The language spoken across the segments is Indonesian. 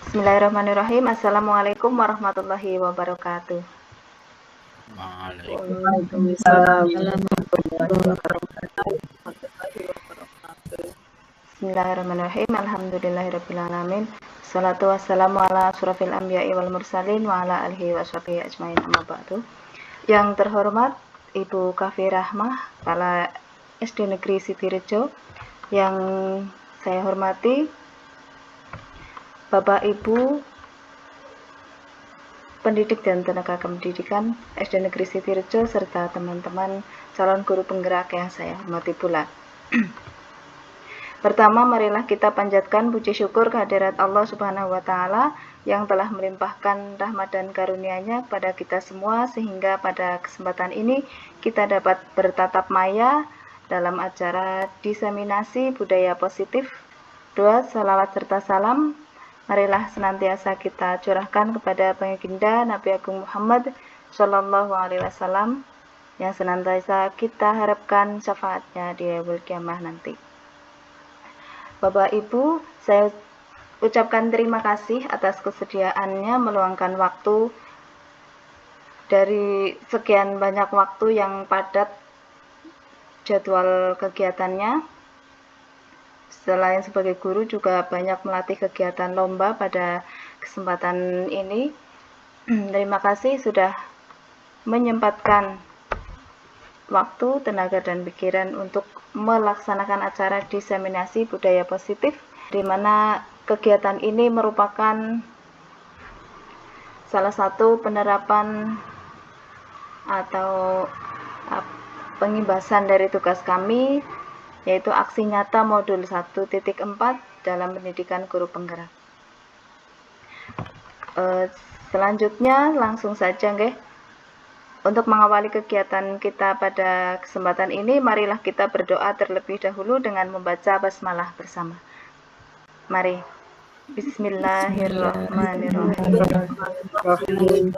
Bismillahirrahmanirrahim. Assalamualaikum warahmatullahi wabarakatuh. Waalaikumsalam warahmatullahi wabarakatuh. Bismillahirrahmanirrahim. Alhamdulillahirrabbilalamin. Salatu wassalamu ala asyrafil anbiya'i wal mursalin wa ala alihi wa sahbihi ajmain amma ba'du. Yang terhormat Ibu Kafi Rahmah, Kepala SD Negeri Sitirejo. Yang saya hormati Bapak Ibu pendidik dan tenaga kependidikan SD Negeri Sitirejo serta teman-teman calon guru penggerak yang saya hormati pula. Pertama, marilah kita panjatkan puji syukur kehadirat Allah Subhanahu wa Ta'ala yang telah melimpahkan rahmat dan karunia-Nya kepada kita semua, sehingga pada kesempatan ini kita dapat bertatap maya dalam acara diseminasi budaya positif. Doa, salawat serta salam marilah senantiasa kita curahkan kepada baginda Nabi Agung Muhammad Shallallahu Alaihi Wasallam yang senantiasa kita harapkan syafaatnya di yaumul kiamah nanti. Bapak Ibu, saya ucapkan terima kasih atas kesediaannya meluangkan waktu dari sekian banyak waktu yang padat jadwal kegiatannya. Selain sebagai guru juga banyak melatih kegiatan lomba pada kesempatan ini. Terima kasih sudah menyempatkan waktu, tenaga, dan pikiran untuk melaksanakan acara diseminasi budaya positif, di mana kegiatan ini merupakan salah satu penerapan atau pengimbasan dari tugas kami, yaitu aksi nyata modul 1.4 dalam pendidikan guru penggerak. Selanjutnya langsung saja nggih. Untuk mengawali kegiatan kita pada kesempatan ini, marilah kita berdoa terlebih dahulu dengan membaca basmalah bersama. Mari. Bismillahirrahmanirrahim.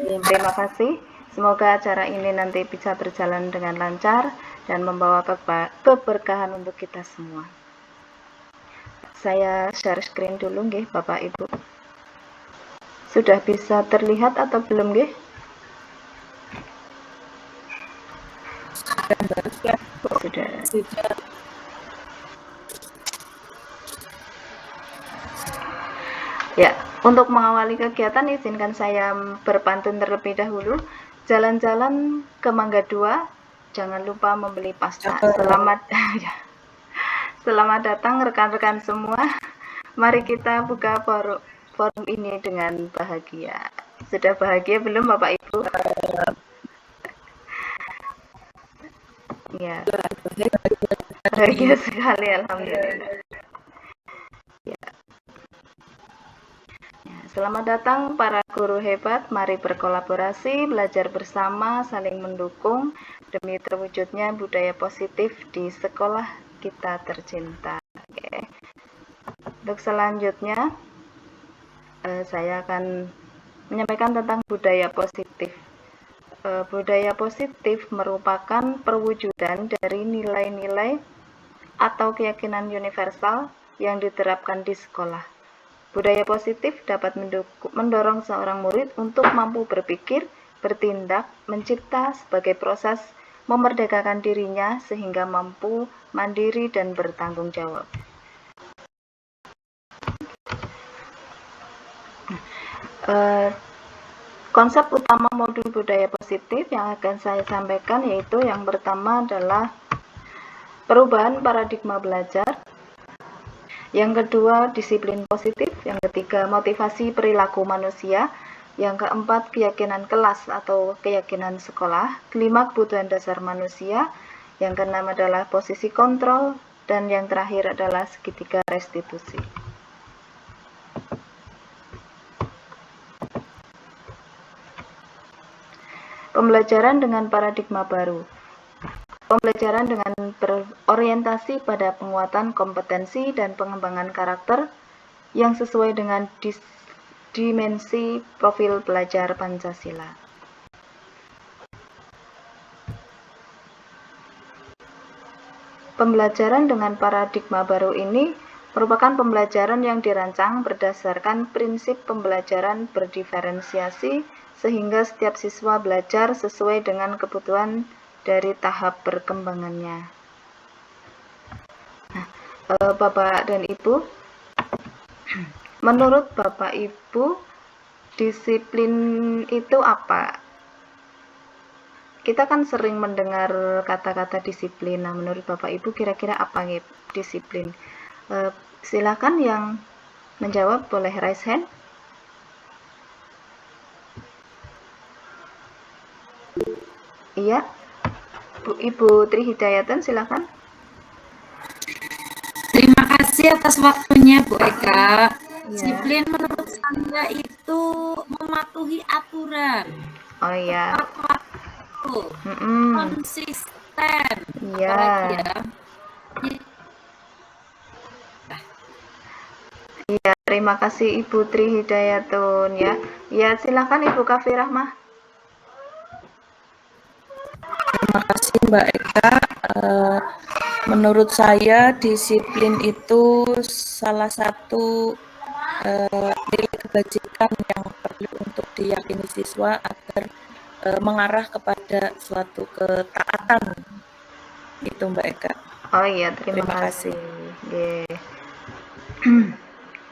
Terima kasih. Semoga acara ini nanti bisa berjalan dengan lancar dan membawa keberkahan untuk kita semua. Saya share screen dulu nggih, Bapak Ibu. Sudah bisa terlihat atau belum nggih? Sudah. Ya, untuk mengawali kegiatan izinkan saya berpantun terlebih dahulu. Jalan-jalan ke Mangga 2, jangan lupa membeli pasta. Selamat datang rekan-rekan semua. Mari kita buka forum ini dengan bahagia. Sudah bahagia belum Bapak Ibu? Ya, bahagia sekali, alhamdulillah. Ya. Selamat datang para guru hebat. Mari berkolaborasi, belajar bersama, saling mendukung demi terwujudnya budaya positif di sekolah kita tercinta. Oke. Untuk selanjutnya, saya akan menyampaikan tentang budaya positif. Budaya positif merupakan perwujudan dari nilai-nilai atau keyakinan universal yang diterapkan di sekolah. Budaya positif dapat mendorong seorang murid untuk mampu berpikir, bertindak, mencipta sebagai proses memerdekakan dirinya sehingga mampu mandiri dan bertanggung jawab. Konsep utama modul budaya positif yang akan saya sampaikan yaitu yang pertama adalah perubahan paradigma belajar, yang kedua disiplin positif, yang ketiga motivasi perilaku manusia, yang keempat keyakinan kelas atau keyakinan sekolah, kelima kebutuhan dasar manusia, yang keenam adalah posisi kontrol, dan yang terakhir adalah segitiga restitusi. Pembelajaran dengan paradigma baru. Pembelajaran dengan berorientasi pada penguatan kompetensi dan pengembangan karakter yang sesuai dengan dimensi profil belajar Pancasila. Pembelajaran dengan paradigma baru ini merupakan pembelajaran yang dirancang berdasarkan prinsip pembelajaran berdiferensiasi sehingga setiap siswa belajar sesuai dengan kebutuhan dari tahap perkembangannya. Nah, Bapak dan Ibu, menurut Bapak Ibu, disiplin itu apa? Kita kan sering mendengar kata-kata disiplin. Nah, menurut Bapak Ibu kira-kira apa nih disiplin? Silakan yang menjawab boleh raise hand. Iya, Ibu Tri Hidayatun silakan. Terima kasih atas waktunya Bu Eka. Ya. Disiplin menurut saya itu mematuhi aturan. Oh ya. Tepat waktu. Konsisten. Iya. Apalagi ya. Iya, terima kasih Ibu Tri Hidayatun ya. Ya, silakan Ibu Kafi Rahmah. Terima kasih Mbak Eka. Menurut saya disiplin itu salah satu nilai kebajikan yang perlu untuk diyakini siswa agar mengarah kepada suatu ketaatan. Itu Mbak Eka. Oh iya, terima kasih.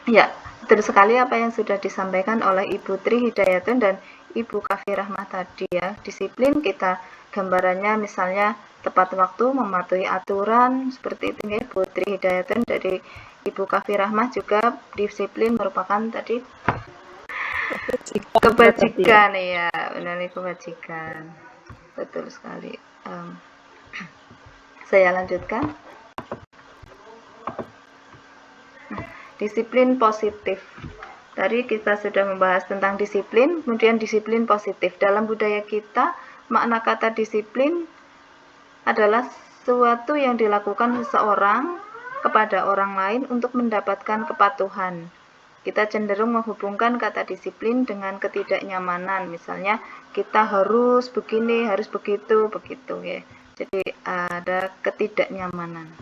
Ya, betul sekali apa yang sudah disampaikan oleh Ibu Tri Hidayatun dan Ibu Kafi Rahmah tadi ya. Disiplin kita gambarannya misalnya tepat waktu, mematuhi aturan, seperti itu ya Ibu Tri Hidayatun. Dari Ibu Kafi Rahmah juga disiplin merupakan tadi kebajikan ya, benar kebajikan. Betul sekali. Saya lanjutkan. Disiplin positif. Tadi kita sudah membahas tentang disiplin, kemudian disiplin positif. Dalam budaya kita, makna kata disiplin adalah sesuatu yang dilakukan seseorang kepada orang lain untuk mendapatkan kepatuhan. Kita cenderung menghubungkan kata disiplin dengan ketidaknyamanan. Misalnya, kita harus begini, harus begitu ya. Jadi ada ketidaknyamanan.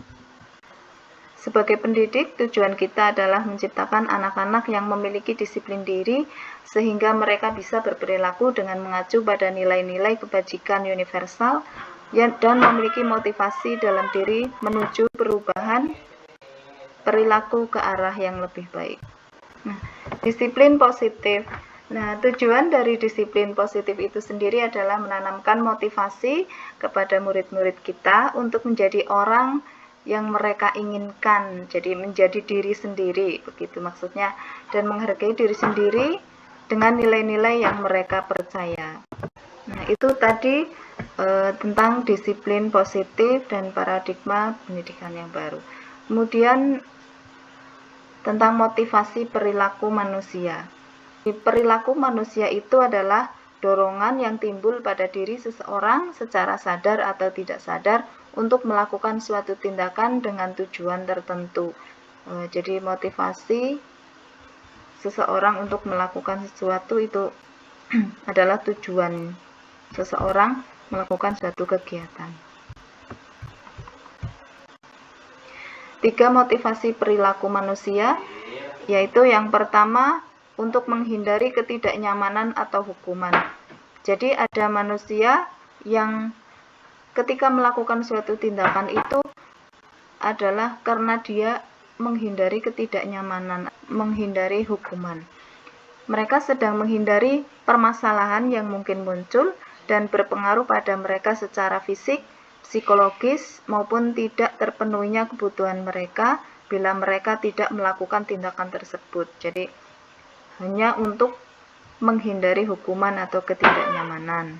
Sebagai pendidik, tujuan kita adalah menciptakan anak-anak yang memiliki disiplin diri sehingga mereka bisa berperilaku dengan mengacu pada nilai-nilai kebajikan universal dan memiliki motivasi dalam diri menuju perubahan perilaku ke arah yang lebih baik. Nah, disiplin positif. Nah, tujuan dari disiplin positif itu sendiri adalah menanamkan motivasi kepada murid-murid kita untuk menjadi orang yang mereka inginkan, jadi menjadi diri sendiri, begitu maksudnya, dan menghargai diri sendiri dengan nilai-nilai yang mereka percaya. Nah, itu tadi tentang disiplin positif dan paradigma pendidikan yang baru. Kemudian tentang motivasi perilaku manusia. Perilaku manusia itu adalah dorongan yang timbul pada diri seseorang secara sadar atau tidak sadar untuk melakukan suatu tindakan dengan tujuan tertentu. Jadi motivasi seseorang untuk melakukan sesuatu itu adalah tujuan seseorang melakukan suatu kegiatan. 3 motivasi perilaku manusia, yaitu yang pertama untuk menghindari ketidaknyamanan atau hukuman. Jadi ada manusia yang ketika melakukan suatu tindakan itu adalah karena dia menghindari ketidaknyamanan, menghindari hukuman. Mereka sedang menghindari permasalahan yang mungkin muncul dan berpengaruh pada mereka secara fisik, psikologis, maupun tidak terpenuhinya kebutuhan mereka bila mereka tidak melakukan tindakan tersebut. Jadi, hanya untuk menghindari hukuman atau ketidaknyamanan.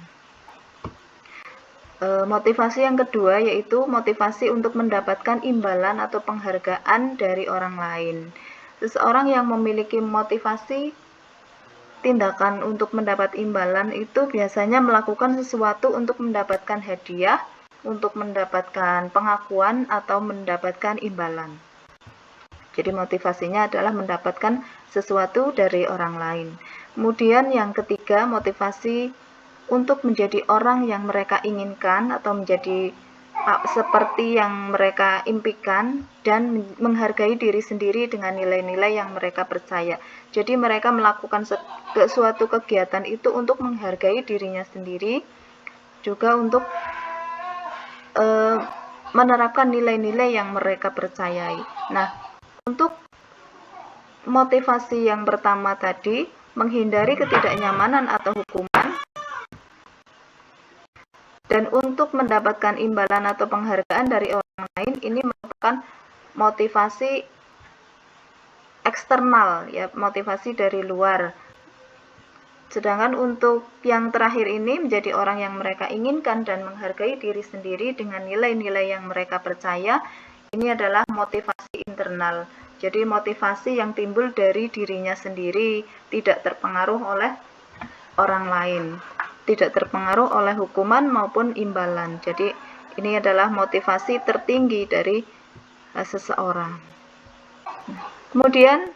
Motivasi yang kedua yaitu motivasi untuk mendapatkan imbalan atau penghargaan dari orang lain. Seseorang yang memiliki motivasi tindakan untuk mendapat imbalan itu biasanya melakukan sesuatu untuk mendapatkan hadiah, untuk mendapatkan pengakuan atau mendapatkan imbalan. Jadi motivasinya adalah mendapatkan sesuatu dari orang lain. Kemudian yang ketiga, motivasi untuk menjadi orang yang mereka inginkan atau menjadi seperti yang mereka impikan dan menghargai diri sendiri dengan nilai-nilai yang mereka percaya. Jadi mereka melakukan suatu kegiatan itu untuk menghargai dirinya sendiri, juga untuk menerapkan nilai-nilai yang mereka percayai. Nah, untuk motivasi yang pertama tadi, menghindari ketidaknyamanan atau hukuman, dan untuk mendapatkan imbalan atau penghargaan dari orang lain, ini merupakan motivasi eksternal, ya, motivasi dari luar. Sedangkan untuk yang terakhir ini menjadi orang yang mereka inginkan dan menghargai diri sendiri dengan nilai-nilai yang mereka percaya, ini adalah motivasi internal. Jadi motivasi yang timbul dari dirinya sendiri, tidak terpengaruh oleh orang lain, tidak terpengaruh oleh hukuman maupun imbalan. Jadi ini adalah motivasi tertinggi dari seseorang. Kemudian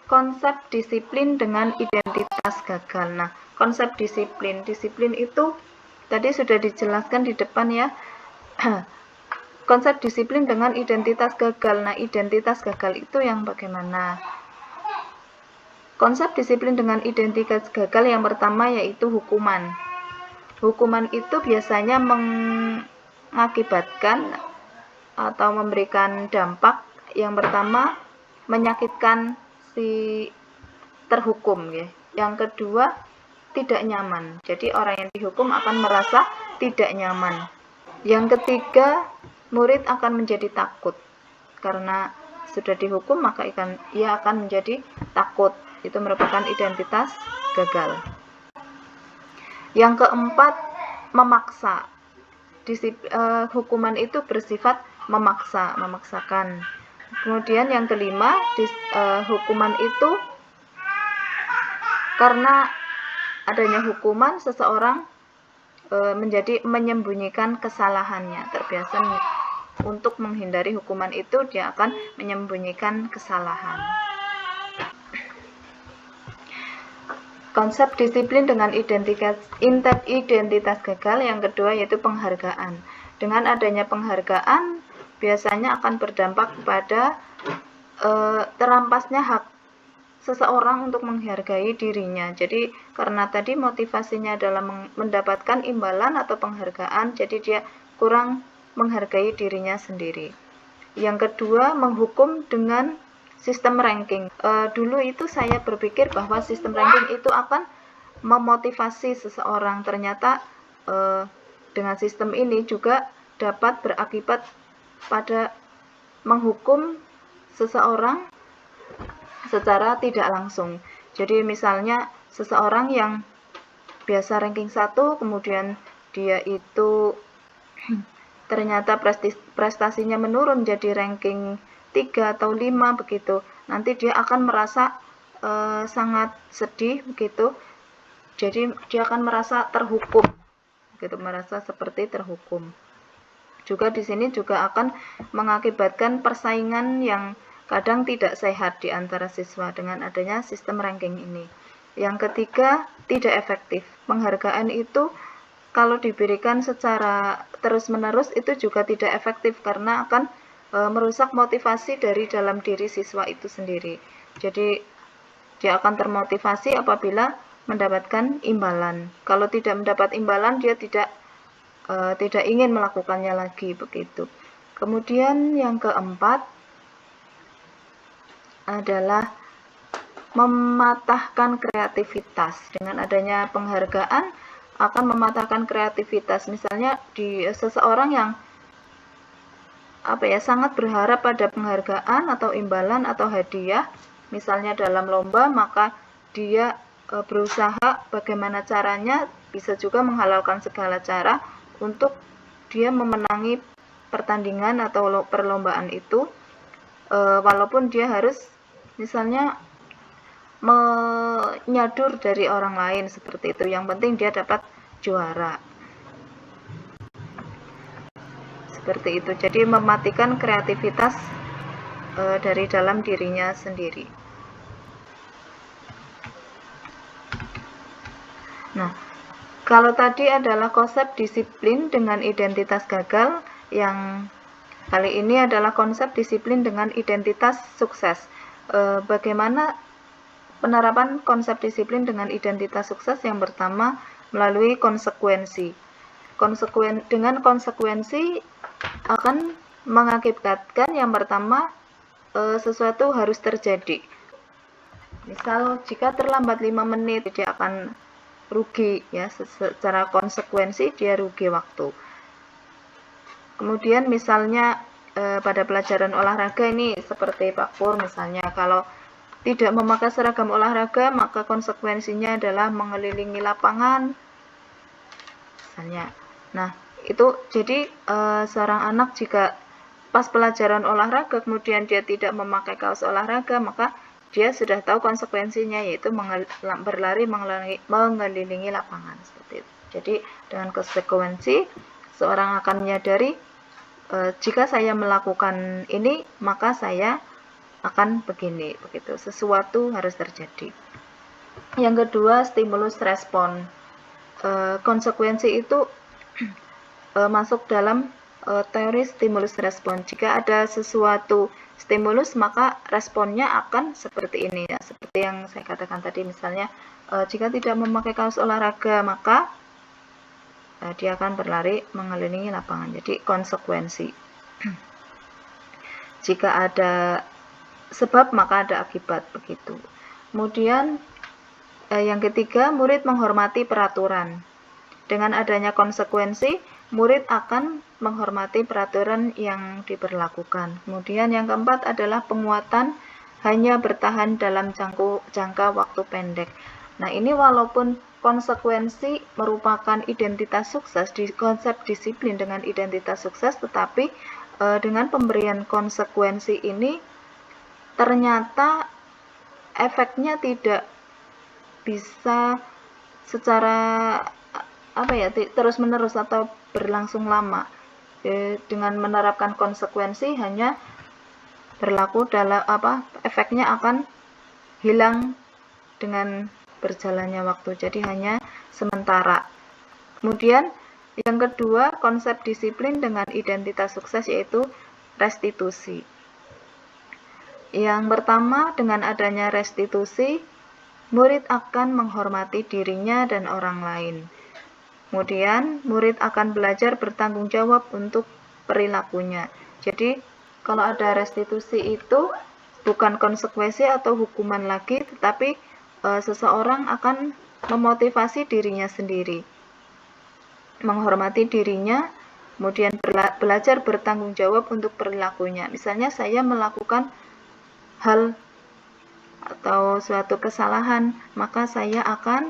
konsep disiplin dengan identitas gagal. Nah, konsep disiplin itu tadi sudah dijelaskan di depan, ya. Konsep disiplin dengan identitas gagal. Nah, identitas gagal itu yang bagaimana? Konsep disiplin dengan identitas gagal yang pertama yaitu hukuman. Hukuman itu biasanya mengakibatkan atau memberikan dampak yang pertama menyakitkan si terhukum, ya. Yang kedua, tidak nyaman. Jadi orang yang dihukum akan merasa tidak nyaman. Yang ketiga, murid akan menjadi takut. Karena sudah dihukum, maka ia akan menjadi takut. Itu merupakan identitas gagal. Yang keempat, memaksa. Hukuman itu bersifat memaksakan. Kemudian yang kelima, hukuman itu karena adanya hukuman seseorang menjadi menyembunyikan kesalahannya. Terbiasa untuk menghindari hukuman itu, dia akan menyembunyikan kesalahan. Konsep disiplin dengan identitas gagal yang kedua yaitu penghargaan. Dengan adanya penghargaan biasanya akan berdampak kepada terampasnya hak seseorang untuk menghargai dirinya. Jadi karena tadi motivasinya adalah mendapatkan imbalan atau penghargaan, jadi dia kurang menghargai dirinya sendiri. Yang kedua, menghukum dengan sistem ranking. Dulu itu saya berpikir bahwa sistem ranking itu akan memotivasi seseorang. Ternyata dengan sistem ini juga dapat berakibat pada menghukum seseorang secara tidak langsung. Jadi misalnya seseorang yang biasa ranking 1, kemudian dia itu ternyata prestasinya menurun jadi ranking 3 atau 5 begitu. Nanti dia akan merasa sangat sedih begitu. Jadi dia akan merasa terhukum. Begitu, merasa seperti terhukum. Juga di sini juga akan mengakibatkan persaingan yang kadang tidak sehat di antara siswa dengan adanya sistem ranking ini. Yang ketiga, tidak efektif. Penghargaan itu kalau diberikan secara terus-menerus itu juga tidak efektif karena akan merusak motivasi dari dalam diri siswa itu sendiri. Jadi dia akan termotivasi apabila mendapatkan imbalan. Kalau tidak mendapat imbalan, dia tidak ingin melakukannya lagi begitu. Kemudian yang keempat adalah mematahkan kreativitas. Dengan adanya penghargaan akan mematahkan kreativitas. Misalnya di seseorang yang sangat berharap pada penghargaan atau imbalan atau hadiah, misalnya dalam lomba, maka dia berusaha bagaimana caranya, bisa juga menghalalkan segala cara untuk dia memenangi pertandingan atau perlombaan itu, walaupun dia harus misalnya menyadur dari orang lain seperti itu. Yang penting dia dapat juara. Seperti itu. Jadi mematikan kreativitas dari dalam dirinya sendiri. Nah, kalau tadi adalah konsep disiplin dengan identitas gagal, yang kali ini adalah konsep disiplin dengan identitas sukses. Bagaimana penerapan konsep disiplin dengan identitas sukses? Yang pertama, melalui konsekuensi. Dengan konsekuensi akan mengakibatkan yang pertama, sesuatu harus terjadi. Misal jika terlambat 5 menit dia akan rugi ya, secara konsekuensi dia rugi waktu. Kemudian misalnya pada pelajaran olahraga ini seperti Pak Pur misalnya, kalau tidak memakai seragam olahraga maka konsekuensinya adalah mengelilingi lapangan misalnya. Nah, itu jadi seorang anak jika pas pelajaran olahraga kemudian dia tidak memakai kaos olahraga, maka dia sudah tahu konsekuensinya, yaitu berlari mengelilingi lapangan seperti itu. Jadi dengan konsekuensi seorang akan menyadari jika saya melakukan ini maka saya akan begini, begitu. Sesuatu harus terjadi. Yang kedua, stimulus respon. Konsekuensi itu masuk dalam teori stimulus respon. Jika ada sesuatu stimulus maka responnya akan seperti ini ya, seperti yang saya katakan tadi, misalnya jika tidak memakai kaos olahraga maka dia akan berlari mengelilingi lapangan. Jadi konsekuensi. Jika ada sebab maka ada akibat, begitu. Kemudian yang ketiga, murid menghormati peraturan. Dengan adanya konsekuensi, murid akan menghormati peraturan yang diberlakukan. Kemudian yang keempat adalah penguatan hanya bertahan dalam jangka waktu pendek. Nah, ini walaupun konsekuensi merupakan identitas sukses di konsep disiplin dengan identitas sukses, tetapi dengan pemberian konsekuensi ini ternyata efeknya tidak bisa secara terus-menerus atau berlangsung lama. Dengan menerapkan konsekuensi hanya berlaku dalam efeknya akan hilang dengan berjalannya waktu. Jadi hanya sementara. Kemudian yang kedua, konsep disiplin dengan identitas sukses yaitu restitusi. Yang pertama, dengan adanya restitusi, murid akan menghormati dirinya dan orang lain. Kemudian, murid akan belajar bertanggung jawab untuk perilakunya. Jadi, kalau ada restitusi itu bukan konsekuensi atau hukuman lagi, tetapi seseorang akan memotivasi dirinya sendiri, menghormati dirinya, kemudian belajar bertanggung jawab untuk perilakunya. Misalnya saya melakukan hal atau suatu kesalahan, maka saya akan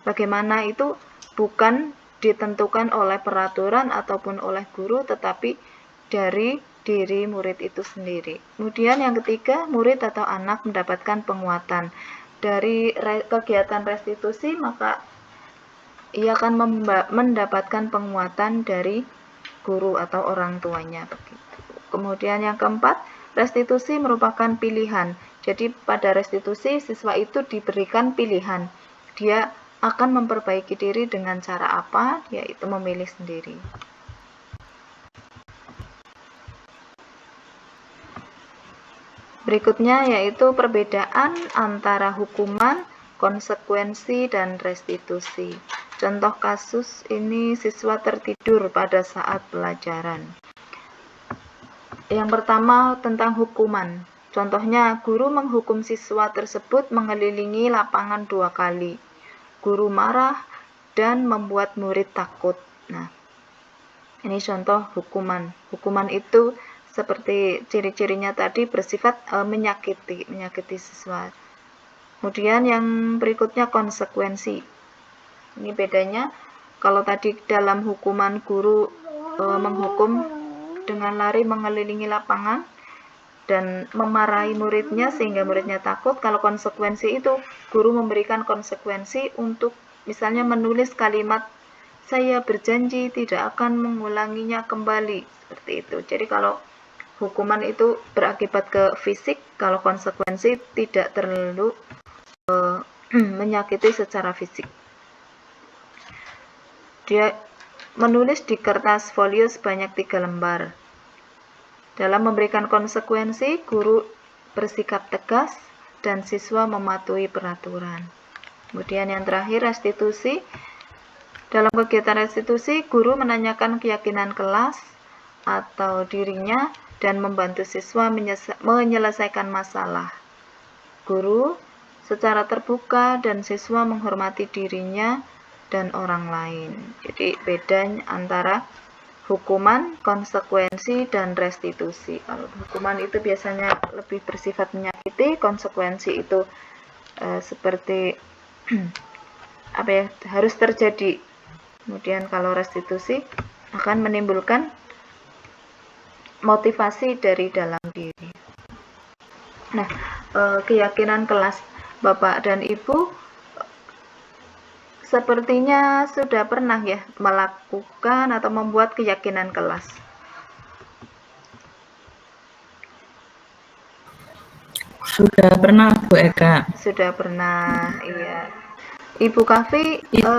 bagaimana itu bukan ditentukan oleh peraturan ataupun oleh guru, tetapi dari diri murid itu sendiri. Kemudian yang ketiga, murid atau anak mendapatkan penguatan. Dari kegiatan restitusi, maka ia akan mendapatkan penguatan dari guru atau orang tuanya. Begitu. Kemudian yang keempat, restitusi merupakan pilihan. Jadi pada restitusi siswa itu diberikan pilihan. Dia akan memperbaiki diri dengan cara apa? Yaitu memilih sendiri. Berikutnya yaitu perbedaan antara hukuman, konsekuensi, dan restitusi. Contoh kasus ini siswa tertidur pada saat pelajaran. Yang pertama tentang hukuman. Contohnya, guru menghukum siswa tersebut mengelilingi lapangan 2 kali. Guru marah dan membuat murid takut. Nah, ini contoh hukuman. Hukuman itu seperti ciri-cirinya tadi bersifat menyakiti siswa. Kemudian yang berikutnya konsekuensi. Ini bedanya, kalau tadi dalam hukuman guru menghukum dengan lari mengelilingi lapangan dan memarahi muridnya sehingga muridnya takut. Kalau konsekuensi itu guru memberikan konsekuensi untuk misalnya menulis kalimat saya berjanji tidak akan mengulanginya kembali, seperti itu. Jadi kalau hukuman itu berakibat ke fisik, kalau konsekuensi tidak terlalu menyakiti secara fisik. Dia menulis di kertas folio sebanyak 3 lembar. Dalam memberikan konsekuensi, guru bersikap tegas dan siswa mematuhi peraturan. Kemudian yang terakhir, restitusi. Dalam kegiatan restitusi, guru menanyakan keyakinan kelas atau dirinya dan membantu siswa menyelesaikan masalah. Guru secara terbuka dan siswa menghormati dirinya dan orang lain. Jadi beda antara hukuman, konsekuensi, dan restitusi. Kalau hukuman itu biasanya lebih bersifat menyakiti, konsekuensi itu seperti apa ya, harus terjadi. Kemudian kalau restitusi akan menimbulkan motivasi dari dalam diri. Nah, keyakinan kelas Bapak dan Ibu sepertinya sudah pernah ya melakukan atau membuat keyakinan kelas. Sudah pernah Bu Eka. Sudah pernah, iya. Ibu Kafi Itu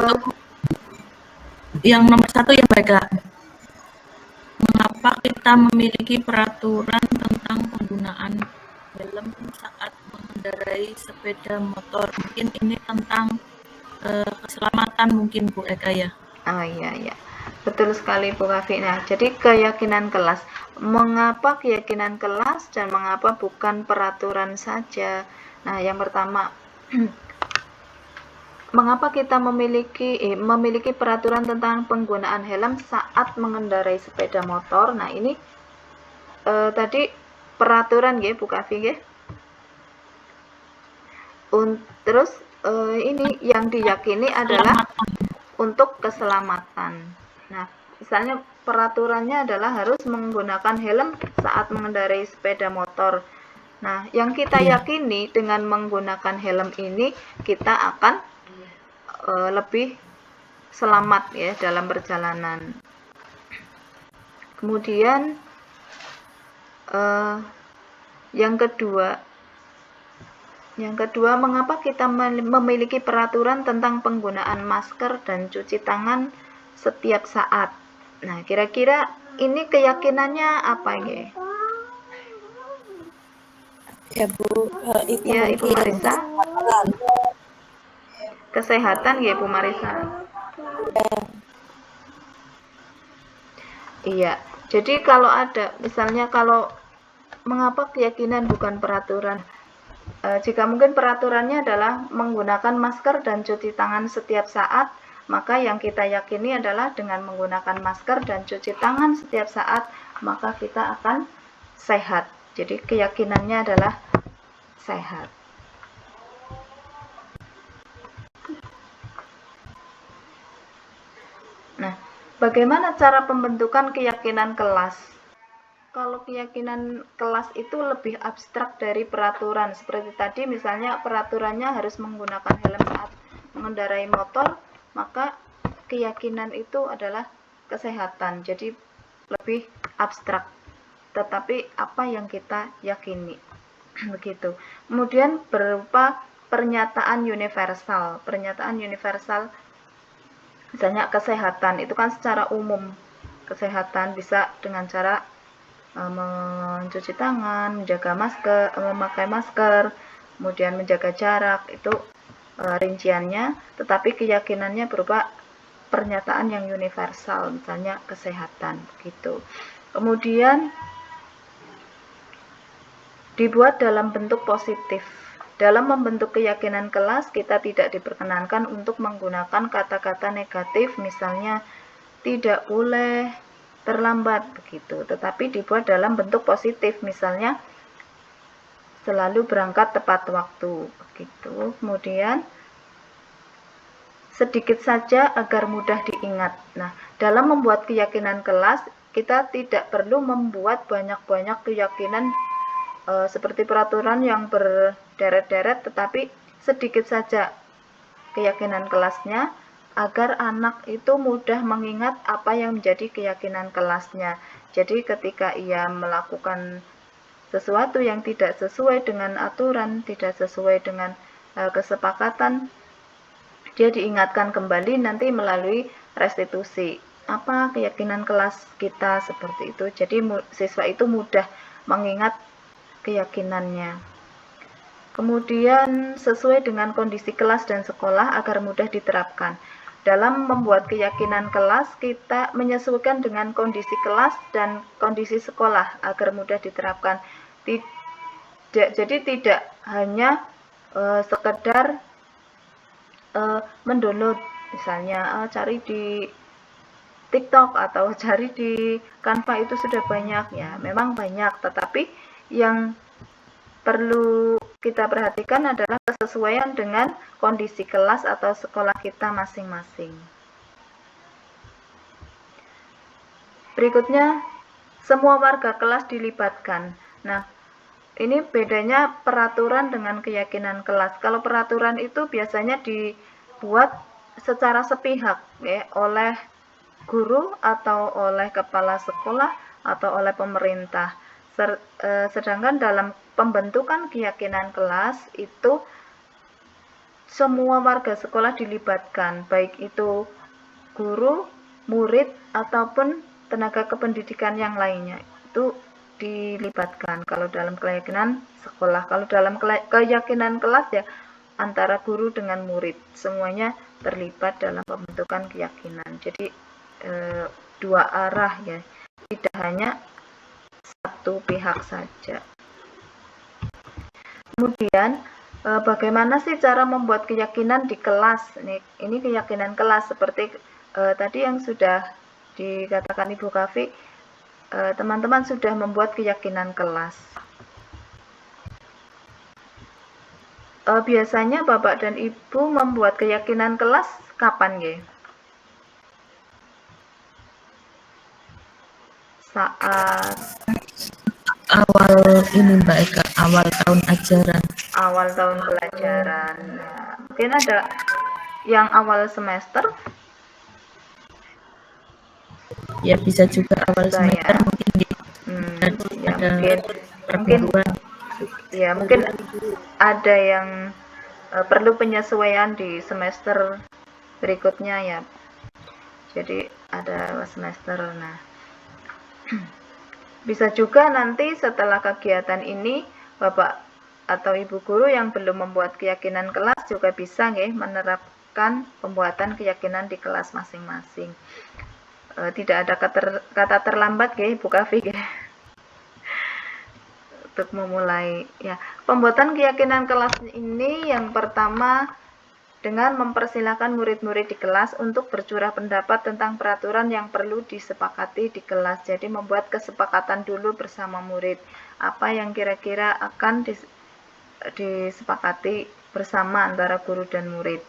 yang nomor 1 ya Bu Eka. Mengapa kita memiliki peraturan tentang penggunaan helm saat mengendarai sepeda motor? Mungkin ini tentang keselamatan mungkin Bu Eka ya. Oh iya, betul sekali Bu Kafi. Nah, jadi keyakinan kelas. Mengapa keyakinan kelas dan mengapa bukan peraturan saja? Nah, yang pertama, mengapa kita memiliki peraturan tentang penggunaan helm saat mengendarai sepeda motor? Nah, ini tadi peraturan ya Bu Kafi ya. Terus ini yang diyakini adalah untuk keselamatan. Nah, misalnya peraturannya adalah harus menggunakan helm saat mengendarai sepeda motor. Nah, yang kita yakini dengan menggunakan helm ini kita akan lebih selamat ya dalam perjalanan. Kemudian yang kedua, mengapa kita memiliki peraturan tentang penggunaan masker dan cuci tangan setiap saat? Nah, kira-kira ini keyakinannya apa ya? Ya Bu, itu Ya, Ibu Marisa. kesehatan. Kesehatan ya, Bu Marisa. Iya. Jadi kalau ada, misalnya kalau mengapa keyakinan bukan peraturan? Jika mungkin peraturannya adalah menggunakan masker dan cuci tangan setiap saat, maka yang kita yakini adalah dengan menggunakan masker dan cuci tangan setiap saat, maka kita akan sehat. Jadi keyakinannya adalah sehat. Nah, bagaimana cara pembentukan keyakinan kelas? Kalau keyakinan kelas itu lebih abstrak dari peraturan. Seperti tadi misalnya peraturannya harus menggunakan helm saat mengendarai motor, maka keyakinan itu adalah kesehatan. Jadi lebih abstrak. Tetapi apa yang kita yakini. Begitu. Kemudian berupa pernyataan universal. Pernyataan universal misalnya kesehatan itu kan secara umum. Kesehatan bisa dengan cara mencuci tangan, menjaga masker, memakai masker, kemudian menjaga jarak, itu rinciannya, tetapi keyakinannya berupa pernyataan yang universal, misalnya kesehatan, gitu. Kemudian dibuat dalam bentuk positif. Dalam membentuk keyakinan kelas, kita tidak diperkenankan untuk menggunakan kata-kata negatif, misalnya tidak boleh terlambat begitu, tetapi dibuat dalam bentuk positif, misalnya selalu berangkat tepat waktu begitu. Kemudian sedikit saja agar mudah diingat. Nah, dalam membuat keyakinan kelas, kita tidak perlu membuat banyak-banyak keyakinan seperti peraturan yang berderet-deret, tetapi sedikit saja keyakinan kelasnya agar anak itu mudah mengingat apa yang menjadi keyakinan kelasnya. Jadi ketika ia melakukan sesuatu yang tidak sesuai dengan aturan, tidak sesuai dengan kesepakatan, dia diingatkan kembali nanti melalui restitusi. apa keyakinan kelas kita seperti itu. Jadi siswa itu mudah mengingat keyakinannya. Kemudian sesuai dengan kondisi kelas dan sekolah agar mudah diterapkan. Dalam membuat keyakinan kelas, kita menyesuaikan dengan kondisi kelas dan kondisi sekolah agar mudah diterapkan. Jadi tidak hanya sekedar mendownload, misalnya cari di TikTok atau cari di Canva itu sudah banyak ya. Memang banyak, tetapi yang perlu kita perhatikan adalah kesesuaian dengan kondisi kelas atau sekolah kita masing-masing. Berikutnya, semua warga kelas dilibatkan. Nah, ini bedanya peraturan dengan keyakinan kelas. Kalau peraturan itu biasanya dibuat secara sepihak ya, oleh guru atau oleh kepala sekolah atau oleh pemerintah. Sedangkan dalam pembentukan keyakinan kelas itu semua warga sekolah dilibatkan, baik itu guru, murid, ataupun tenaga kependidikan yang lainnya. Itu dilibatkan kalau dalam keyakinan sekolah. Kalau dalam keyakinan kelas ya antara guru dengan murid, semuanya terlibat dalam pembentukan keyakinan. Jadi dua arah ya, tidak hanya satu pihak saja. Kemudian bagaimana sih cara membuat keyakinan di kelas? Ini keyakinan kelas seperti tadi yang sudah dikatakan Ibu Kavi, teman-teman sudah membuat keyakinan kelas. Biasanya Bapak dan Ibu membuat keyakinan kelas kapan ya? Saat Awal ini Mbak Eka, awal tahun ajaran. Awal tahun pelajaran. Nah, mungkin ada yang awal semester? Ya bisa juga awal semester ya. mungkin Ya, ada perburuan. Ya, mungkin ada yang perlu penyesuaian di semester berikutnya ya. Jadi ada semester. Nah, bisa juga nanti setelah kegiatan ini Bapak atau Ibu guru yang belum membuat keyakinan kelas juga bisa nggih menerapkan pembuatan keyakinan di kelas masing-masing. Tidak ada kata terlambat nggih Ibu Kavi nggih. Untuk memulai ya, pembuatan keyakinan kelas ini yang pertama dengan mempersilahkan murid-murid di kelas untuk bercurah pendapat tentang peraturan yang perlu disepakati di kelas. Jadi membuat kesepakatan dulu bersama murid, apa yang kira-kira akan disepakati bersama antara guru dan murid.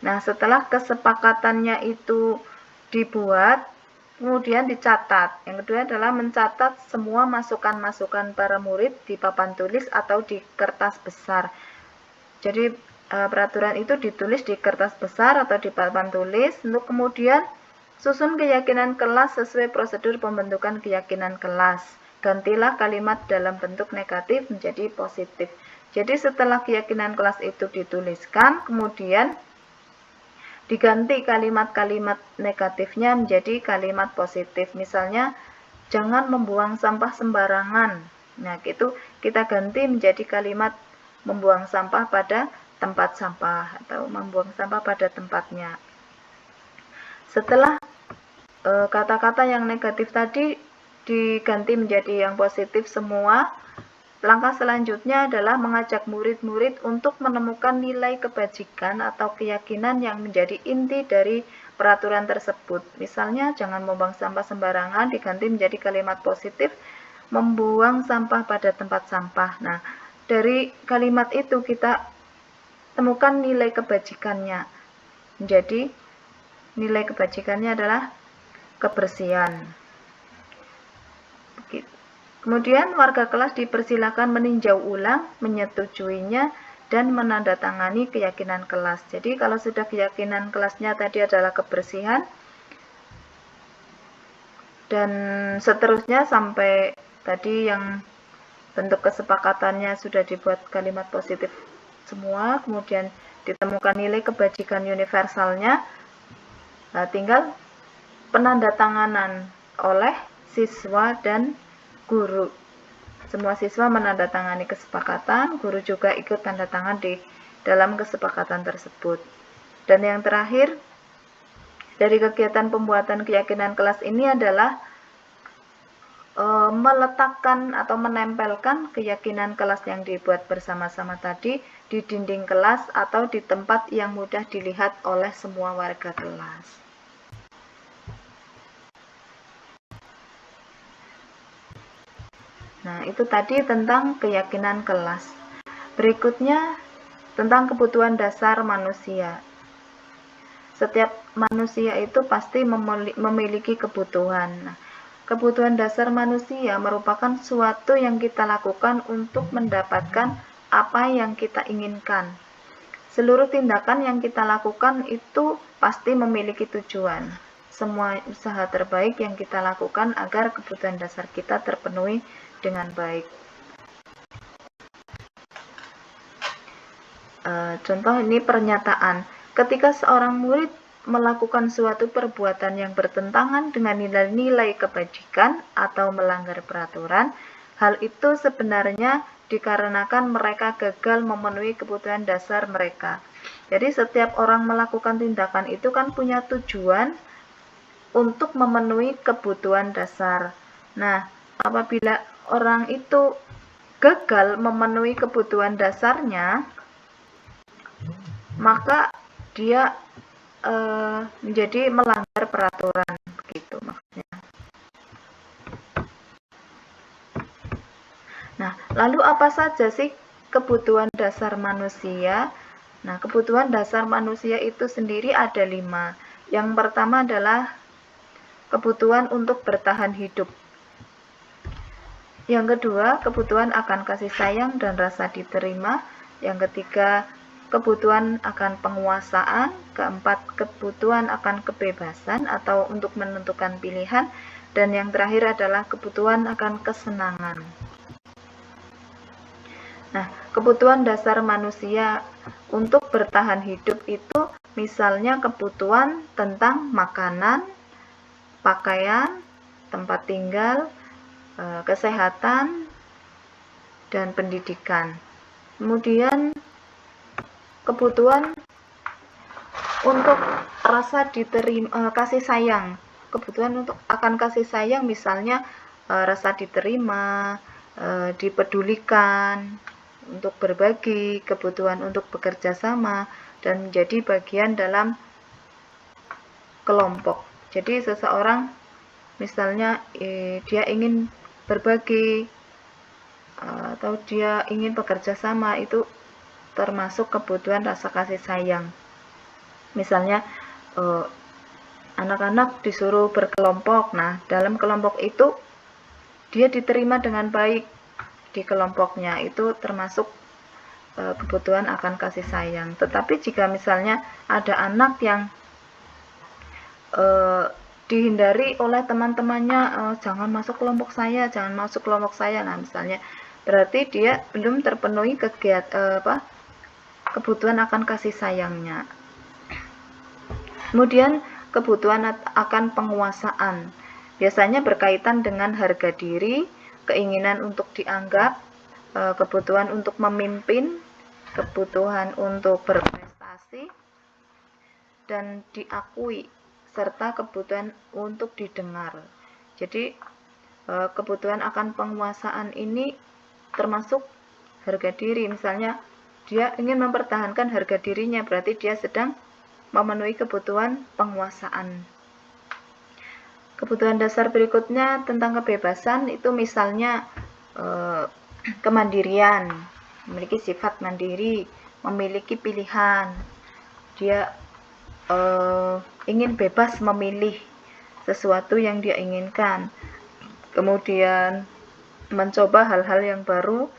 Nah, setelah kesepakatannya itu dibuat, kemudian dicatat. Yang kedua adalah mencatat semua masukan-masukan para murid di papan tulis atau di kertas besar. Jadi peraturan itu ditulis di kertas besar atau di papan tulis, untuk kemudian susun keyakinan kelas sesuai prosedur pembentukan keyakinan kelas. Gantilah kalimat dalam bentuk negatif menjadi positif. Jadi setelah keyakinan kelas itu dituliskan, kemudian diganti kalimat-kalimat negatifnya menjadi kalimat positif. Misalnya, jangan membuang sampah sembarangan. Nah, itu kita ganti menjadi kalimat membuang sampah pada tempat sampah atau membuang sampah pada tempatnya. Setelah kata-kata yang negatif tadi diganti menjadi yang positif semua, langkah selanjutnya adalah mengajak murid-murid untuk menemukan nilai kebajikan atau keyakinan yang menjadi inti dari peraturan tersebut. Misalnya, jangan membuang sampah sembarangan diganti menjadi kalimat positif, membuang sampah pada tempat sampah. Nah, dari kalimat itu kita temukan nilai kebajikannya. Jadi, nilai kebajikannya adalah kebersihan. Kemudian warga kelas dipersilakan meninjau ulang, menyetujuinya, dan menandatangani keyakinan kelas. Jadi kalau sudah keyakinan kelasnya tadi adalah kebersihan, dan seterusnya sampai tadi yang bentuk kesepakatannya sudah dibuat kalimat positif semua, kemudian ditemukan nilai kebajikan universalnya, nah tinggal penandatanganan oleh siswa dan guru. Semua siswa menandatangani kesepakatan, guru juga ikut tanda tangan di dalam kesepakatan tersebut. Dan yang terakhir, dari kegiatan pembuatan keyakinan kelas ini adalah meletakkan atau menempelkan keyakinan kelas yang dibuat bersama-sama tadi di dinding kelas atau di tempat yang mudah dilihat oleh semua warga kelas. Nah, itu tadi tentang keyakinan kelas. Berikutnya tentang kebutuhan dasar manusia. Setiap manusia itu pasti memiliki kebutuhan. Nah, kebutuhan dasar manusia merupakan suatu yang kita lakukan untuk mendapatkan apa yang kita inginkan. Seluruh tindakan yang kita lakukan itu pasti memiliki tujuan. Semua usaha terbaik yang kita lakukan agar kebutuhan dasar kita terpenuhi dengan baik. Contoh ini pernyataan. Ketika seorang murid melakukan suatu perbuatan yang bertentangan dengan nilai-nilai kebajikan atau melanggar peraturan, hal itu sebenarnya dikarenakan mereka gagal memenuhi kebutuhan dasar mereka. Jadi setiap orang melakukan tindakan itu kan punya tujuan untuk memenuhi kebutuhan dasar. Nah, apabila orang itu gagal memenuhi kebutuhan dasarnya, maka dia menjadi melanggar peraturan, begitu maksudnya. Nah, lalu apa saja sih kebutuhan dasar manusia? Nah, kebutuhan dasar manusia itu sendiri ada 5. Yang pertama adalah kebutuhan untuk bertahan hidup. Yang kedua, kebutuhan akan kasih sayang dan rasa diterima. Yang ketiga, kebutuhan akan penguasaan. Keempat, kebutuhan akan kebebasan atau untuk menentukan pilihan. Dan yang terakhir adalah kebutuhan akan kesenangan. Nah, kebutuhan dasar manusia untuk bertahan hidup itu misalnya kebutuhan tentang makanan, pakaian, tempat tinggal, kesehatan, dan pendidikan. Kemudian kebutuhan untuk rasa diterima, kasih sayang. Kebutuhan untuk akan kasih sayang misalnya rasa diterima, dipedulikan, untuk berbagi, kebutuhan untuk bekerja sama, dan menjadi bagian dalam kelompok. Jadi seseorang misalnya dia ingin berbagi atau dia ingin bekerja sama, itu termasuk kebutuhan rasa kasih sayang. Misalnya anak-anak disuruh berkelompok, nah dalam kelompok itu dia diterima dengan baik di kelompoknya, itu termasuk kebutuhan akan kasih sayang. Tetapi jika misalnya ada anak yang dihindari oleh teman-temannya, jangan masuk kelompok saya, jangan masuk kelompok saya, nah misalnya berarti dia belum terpenuhi kebutuhan akan kasih sayangnya. Kemudian kebutuhan akan penguasaan, biasanya berkaitan dengan harga diri, keinginan untuk dianggap, kebutuhan untuk memimpin, kebutuhan untuk berprestasi dan diakui, serta kebutuhan untuk didengar. Jadi kebutuhan akan penguasaan ini termasuk harga diri. Misalnya dia ingin mempertahankan harga dirinya, berarti dia sedang memenuhi kebutuhan penguasaan. Kebutuhan dasar berikutnya tentang kebebasan, itu misalnya kemandirian, memiliki sifat mandiri, memiliki pilihan. Dia ingin bebas memilih sesuatu yang dia inginkan, kemudian mencoba hal-hal yang baru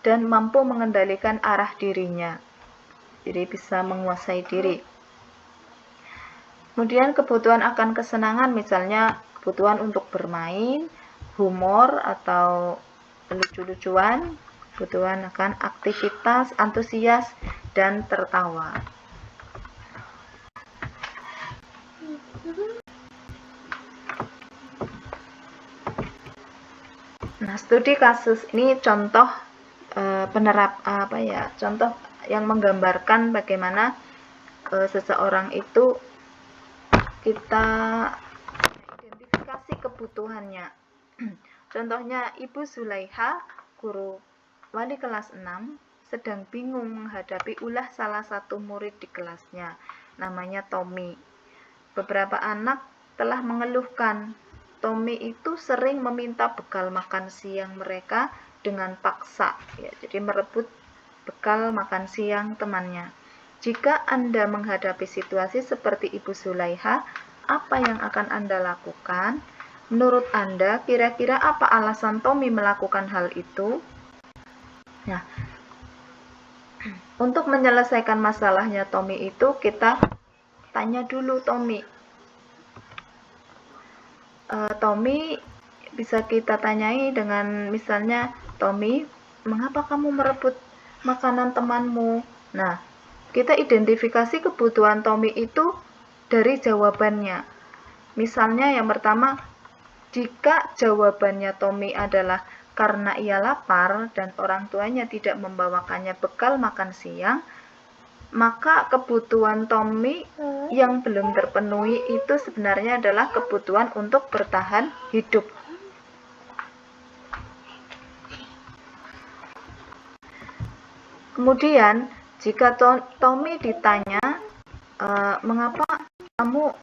dan mampu mengendalikan arah dirinya, jadi bisa menguasai diri. Kemudian kebutuhan akan kesenangan, misalnya kebutuhan untuk bermain, humor atau lucu-lucuan, kebutuhan akan aktivitas, antusias, dan tertawa. Nah, studi kasus ini contoh contoh yang menggambarkan bagaimana seseorang itu kita identifikasi kebutuhannya. Contohnya Ibu Zulaiha, guru wali kelas 6, sedang bingung menghadapi ulah salah satu murid di kelasnya, namanya Tommy. Beberapa anak telah mengeluhkan Tommy itu sering meminta bekal makan siang mereka dengan paksa, ya, jadi merebut bekal makan siang temannya. Jika Anda menghadapi situasi seperti Ibu Zulaiha, apa yang akan Anda lakukan? Menurut Anda, kira-kira apa alasan Tommy melakukan hal itu? Nah, untuk menyelesaikan masalahnya Tommy itu, kita tanya dulu Tommy. Tommy bisa kita tanyai dengan misalnya, Tommy, mengapa kamu merebut makanan temanmu? Nah, kita identifikasi kebutuhan Tommy itu dari jawabannya. Misalnya yang pertama, jika jawabannya Tommy adalah karena ia lapar dan orang tuanya tidak membawakannya bekal makan siang, maka kebutuhan Tommy yang belum terpenuhi itu sebenarnya adalah kebutuhan untuk bertahan hidup. Kemudian, jika Tommy ditanya, mengapa kamu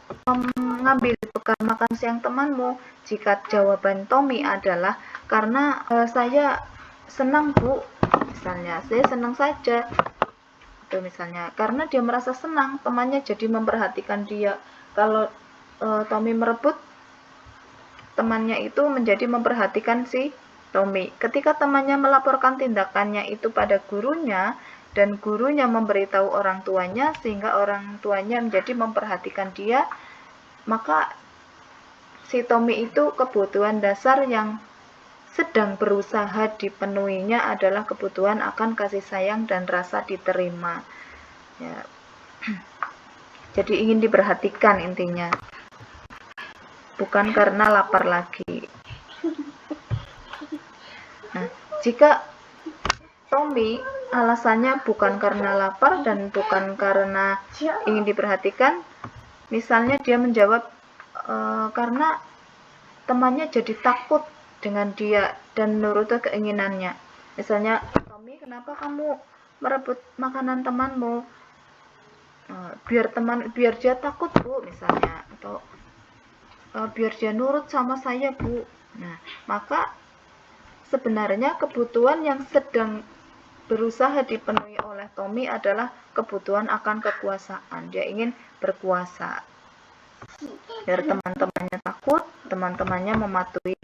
mengambil bekal makan siang temanmu? Jika jawaban Tommy adalah karena saya senang, Bu, misalnya, saya senang saja. Itu misalnya, karena dia merasa senang, temannya jadi memperhatikan dia. Kalau Tommy merebut, temannya itu menjadi memperhatikan si Tommy. Ketika temannya melaporkan tindakannya itu pada gurunya, dan gurunya memberitahu orang tuanya, sehingga orang tuanya menjadi memperhatikan dia, maka si Tommy itu kebutuhan dasar yang sedang berusaha dipenuhinya adalah kebutuhan akan kasih sayang dan rasa diterima. Ya. Jadi ingin diperhatikan intinya, bukan karena lapar lagi. Nah, jika Tommy alasannya bukan karena lapar dan bukan karena ingin diperhatikan, misalnya dia menjawab karena temannya jadi takut dengan dia dan menurut keinginannya. Misalnya, Tommy, kenapa kamu merebut makanan temanmu? Biar dia takut, Bu, misalnya, atau biar dia nurut sama saya, Bu. Nah, maka sebenarnya kebutuhan yang sedang berusaha dipenuhi oleh Tommy adalah kebutuhan akan kekuasaan. Dia ingin berkuasa. Biar teman-temannya takut, teman-temannya mematuhi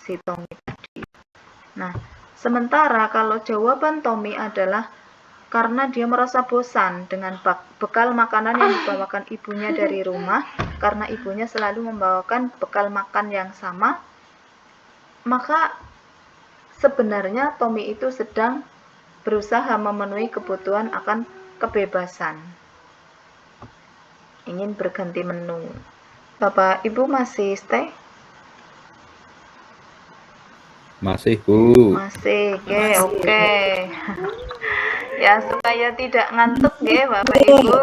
si Tommy tadi. Nah, sementara kalau jawaban Tommy adalah karena dia merasa bosan dengan bekal makanan yang dibawakan ibunya dari rumah, karena ibunya selalu membawakan bekal makan yang sama, maka sebenarnya Tommy itu sedang berusaha memenuhi kebutuhan akan kebebasan. Ingin berganti menu. Bapak, Ibu masih stay? Masih, Bu. Masih, oke. Ya, supaya tidak ngantuk ya Bapak Ibu,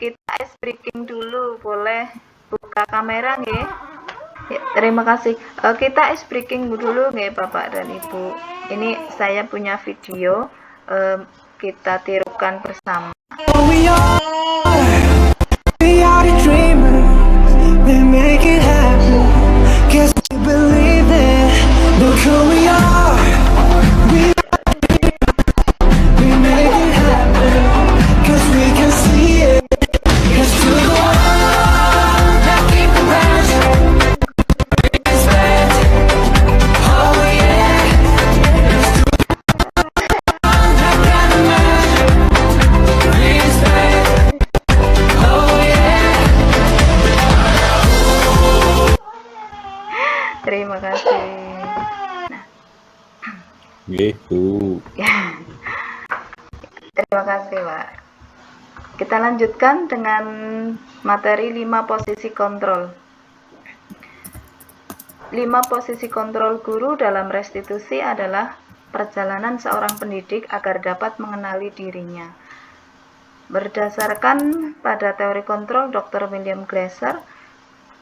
kita ice breaking dulu, boleh buka kamera nggih? Ya, terima kasih. Kita ice breaking dulu nggih Bapak dan Ibu. Ini saya punya video, kita tirukan bersama. We are the dreamers, we make it happen. Guess we believe it. Look who we are. We make it happen. Cause we can see it. Cause to the one that keep the passion. Respect. Oh yeah. That got a measure. Respect. Oh yeah. Terima kasih. Nggih, Bu. Terima kasih, Pak. Kita lanjutkan dengan materi 5 posisi kontrol. 5 posisi kontrol guru dalam restitusi adalah perjalanan seorang pendidik agar dapat mengenali dirinya. Berdasarkan pada teori kontrol Dr. William Glasser,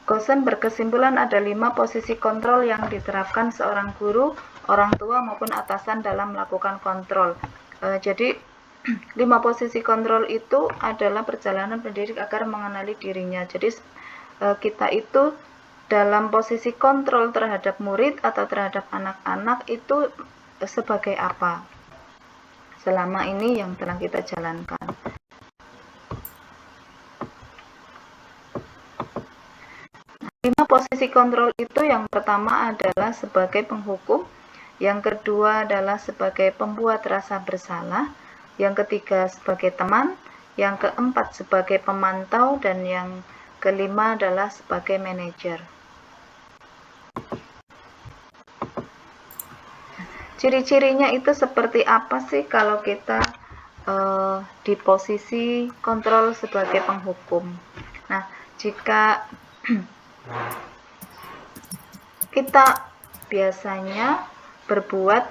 Goosen berkesimpulan ada 5 posisi kontrol yang diterapkan seorang guru, orang tua maupun atasan dalam melakukan kontrol. Jadi 5 posisi kontrol itu adalah perjalanan pendidik agar mengenali dirinya. Jadi kita itu dalam posisi kontrol terhadap murid atau terhadap anak-anak itu sebagai apa selama ini yang telah kita jalankan. Lima posisi kontrol itu yang pertama adalah sebagai penghukum, yang kedua adalah sebagai pembuat rasa bersalah, yang ketiga sebagai teman, yang keempat sebagai pemantau, dan yang kelima adalah sebagai manajer. Ciri-cirinya itu seperti apa sih kalau kita di posisi kontrol sebagai penghukum? Nah, jika kita biasanya berbuat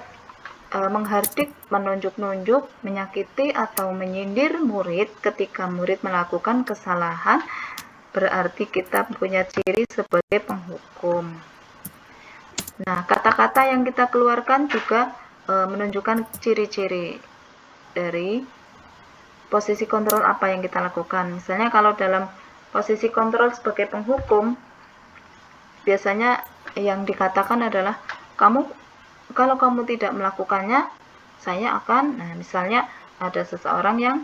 menghardik, menunjuk-nunjuk, menyakiti atau menyindir murid ketika murid melakukan kesalahan, berarti kita punya ciri sebagai penghukum. Nah, kata-kata yang kita keluarkan juga menunjukkan ciri-ciri dari posisi kontrol apa yang kita lakukan. Misalnya kalau dalam posisi kontrol sebagai penghukum, biasanya yang dikatakan adalah kalau kamu tidak melakukannya, saya akan, nah misalnya ada seseorang yang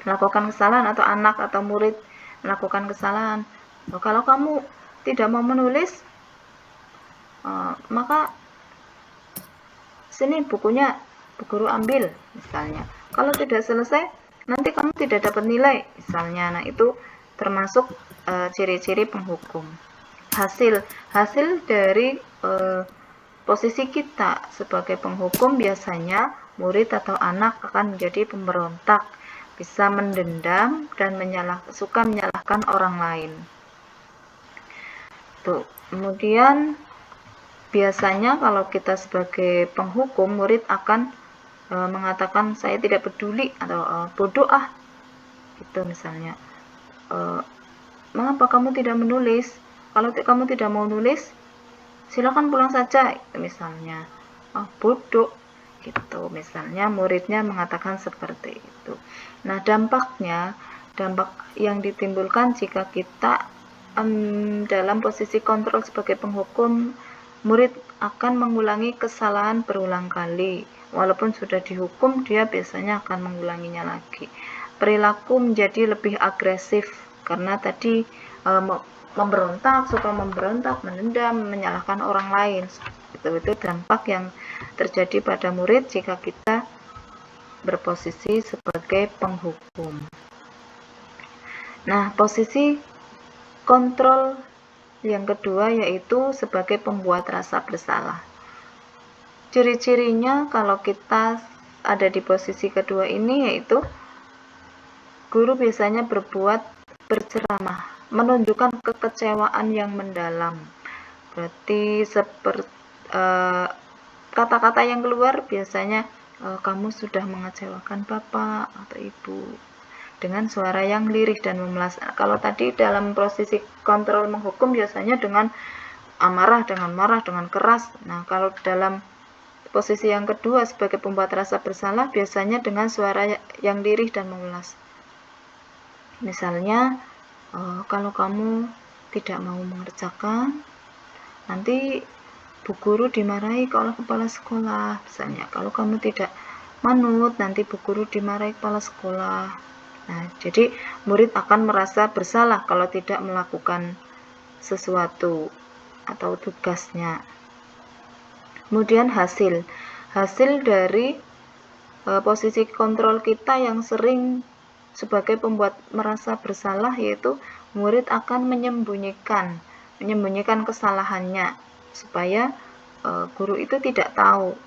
melakukan kesalahan atau anak atau murid melakukan kesalahan. Kalau kamu tidak mau menulis, maka sini bukunya Bu Guru ambil misalnya. Kalau tidak selesai, nanti kamu tidak dapat nilai misalnya. Nah, itu termasuk ciri-ciri penghukum. Hasil dari posisi kita sebagai penghukum biasanya murid atau anak akan menjadi pemberontak, bisa mendendam dan suka menyalahkan orang lain. Tuh, kemudian biasanya kalau kita sebagai penghukum, murid akan mengatakan saya tidak peduli atau bodoh ah, gitu misalnya. Mengapa kamu tidak menulis? Kalau kamu tidak mau nulis, silakan pulang saja, misalnya. Bodoh, gitu. Misalnya muridnya mengatakan seperti itu. Nah, dampak yang ditimbulkan jika kita dalam posisi kontrol sebagai penghukum, murid akan mengulangi kesalahan berulang kali. Walaupun sudah dihukum, dia biasanya akan mengulanginya lagi. Perilaku menjadi lebih agresif karena tadi suka memberontak, menendam, menyalahkan orang lain. Itu dampak yang terjadi pada murid jika kita berposisi sebagai penghukum. Nah, posisi kontrol yang kedua yaitu sebagai pembuat rasa bersalah. Ciri-cirinya kalau kita ada di posisi kedua ini yaitu guru biasanya berceramah, menunjukkan kekecewaan yang mendalam. Berarti kata-kata yang keluar biasanya kamu sudah mengecewakan bapak atau ibu, dengan suara yang lirih dan memelas. Kalau tadi dalam posisi kontrol menghukum biasanya dengan amarah, dengan marah, dengan keras. Nah, kalau dalam posisi yang kedua sebagai pembuat rasa bersalah biasanya dengan suara yang lirih dan memelas. Misalnya, kalau kamu tidak mau mengerjakan, nanti Bu Guru dimarahi oleh kepala sekolah. Misalnya, kalau kamu tidak manut, nanti Bu Guru dimarahi kepala sekolah. Nah, jadi murid akan merasa bersalah kalau tidak melakukan sesuatu atau tugasnya. Kemudian hasil dari posisi kontrol kita yang sering sebagai pembuat merasa bersalah yaitu murid akan menyembunyikan kesalahannya supaya guru itu tidak tahu.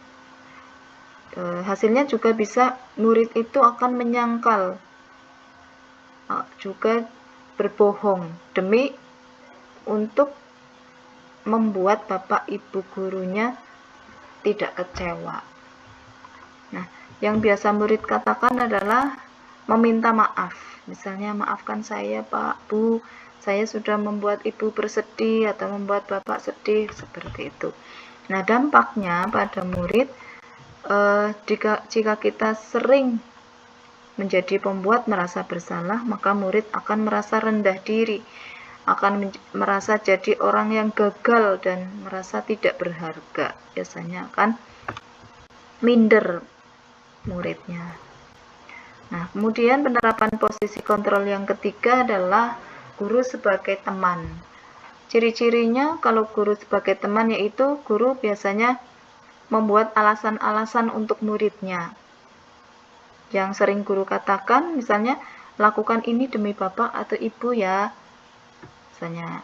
Hasilnya juga bisa murid itu akan menyangkal, juga berbohong demi untuk membuat bapak ibu gurunya tidak kecewa. Nah, yang biasa murid katakan adalah meminta maaf. Misalnya, maafkan saya Pak, Bu, saya sudah membuat ibu bersedih atau membuat bapak sedih, seperti itu. Nah, dampaknya pada murid, jika kita sering menjadi pembuat merasa bersalah, maka murid akan merasa rendah diri, akan merasa jadi orang yang gagal dan merasa tidak berharga. Biasanya akan minder muridnya. Nah, kemudian penerapan posisi kontrol yang ketiga adalah guru sebagai teman. Ciri-cirinya kalau guru sebagai teman yaitu guru biasanya membuat alasan-alasan untuk muridnya. Yang sering guru katakan misalnya, lakukan ini demi bapak atau ibu ya. Misalnya,